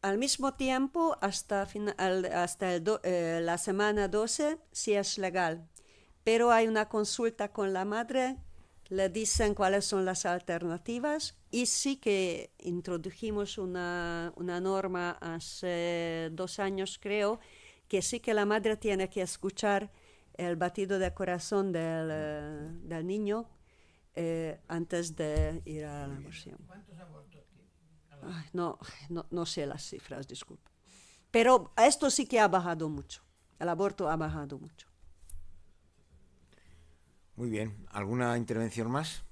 Al mismo tiempo, hasta la semana 12 sí es legal, pero hay una consulta con la madre, le dicen cuáles son las alternativas y sí que introdujimos una norma hace 2 años, creo, que sí que la madre tiene que escuchar el batido de corazón del niño antes de ir a la aborción. ¿Cuántos abortos tiene? Ay, no sé las cifras, disculpa. Pero esto sí que ha bajado mucho. El aborto ha bajado mucho. Muy bien. ¿Alguna intervención más?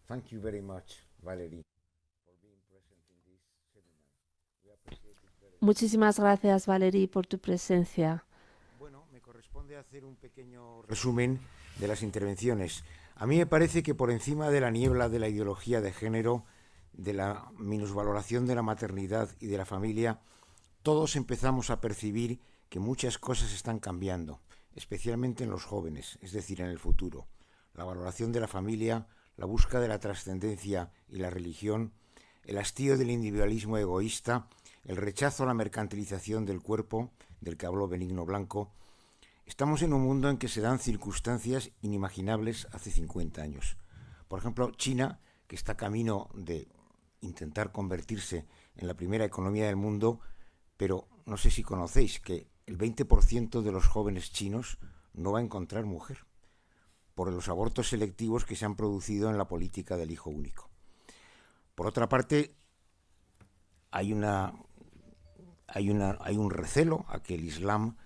Thank you very much, Valerie. Muchísimas gracias, Valerie, por tu presencia. Bueno, me corresponde hacer un pequeño resumen de las intervenciones. A mí me parece que por encima de la niebla de la ideología de género, de la minusvaloración de la maternidad y de la familia, todos empezamos a percibir que muchas cosas están cambiando, especialmente en los jóvenes, es decir, en el futuro. La valoración de la familia, la búsqueda de la trascendencia y la religión, el hastío del individualismo egoísta, el rechazo a la mercantilización del cuerpo, del que habló Benigno Blanco. Estamos en un mundo en que se dan circunstancias inimaginables hace 50 años. Por ejemplo, China, que está camino de intentar convertirse en la primera economía del mundo, pero no sé si conocéis que el 20% de los jóvenes chinos no va a encontrar mujer por los abortos selectivos que se han producido en la política del hijo único. Por otra parte, hay un recelo a que el Islam,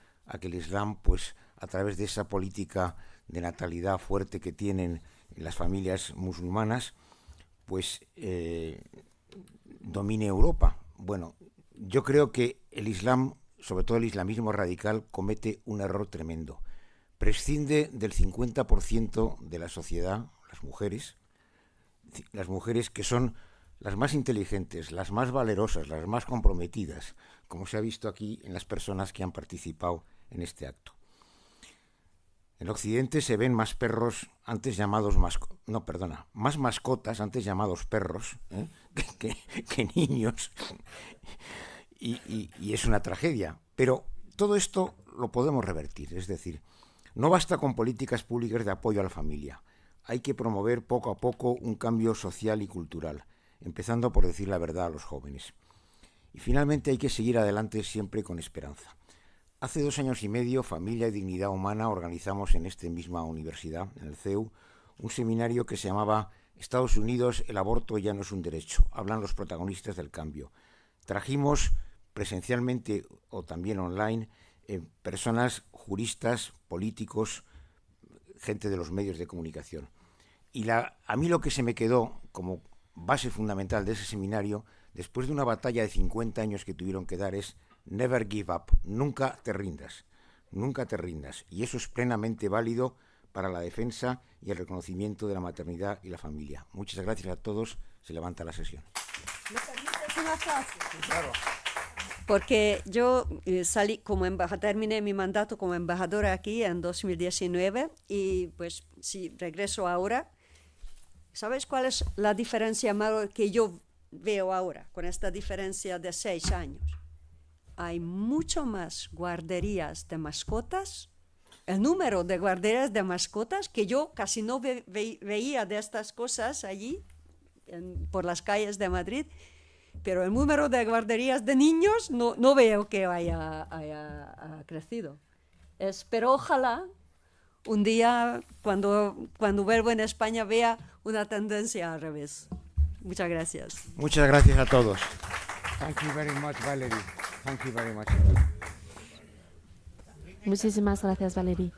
pues, a través de esa política de natalidad fuerte que tienen las familias musulmanas, pues domine Europa. Bueno, yo creo que el Islam, sobre todo el islamismo radical, comete un error tremendo. Prescinde del 50% de la sociedad, las mujeres que son las más inteligentes, las más valerosas, las más comprometidas, como se ha visto aquí en las personas que han participado en este acto. En Occidente se ven más perros antes llamados más mascotas antes llamados perros que niños, y es una tragedia. Pero todo esto lo podemos revertir, es decir, no basta con políticas públicas de apoyo a la familia. Hay que promover poco a poco un cambio social y cultural, empezando por decir la verdad a los jóvenes. Y finalmente hay que seguir adelante siempre con esperanza. Hace 2 años y medio, Familia y Dignidad Humana organizamos en esta misma universidad, en el CEU, un seminario que se llamaba Estados Unidos, el aborto ya no es un derecho. Hablan los protagonistas del cambio. Trajimos presencialmente o también online personas, juristas, políticos, gente de los medios de comunicación. Y a mí lo que se me quedó como base fundamental de ese seminario, después de una batalla de 50 años que tuvieron que dar, es never give up, nunca te rindas, nunca te rindas. Y eso es plenamente válido para la defensa y el reconocimiento de la maternidad y la familia. Muchas gracias a todos. Se levanta la sesión. ¿Me permites una frase? Claro. Porque yo salí como embajadora, terminé mi mandato como embajadora aquí en 2019 y pues si regreso ahora, ¿sabes cuál es la diferencia mayor que yo veo ahora con esta diferencia de 6 años? Hay mucho más guarderías de mascotas, el número de guarderías de mascotas que yo casi no veía de estas cosas allí por las calles de Madrid. Pero el número de guarderías de niños no veo que haya crecido. Pero ojalá un día, cuando vuelvo en España, vea una tendencia al revés. Muchas gracias. Muchas gracias a todos. Thank you very much, Valerie. Thank you very much. Muchísimas gracias, Valerie.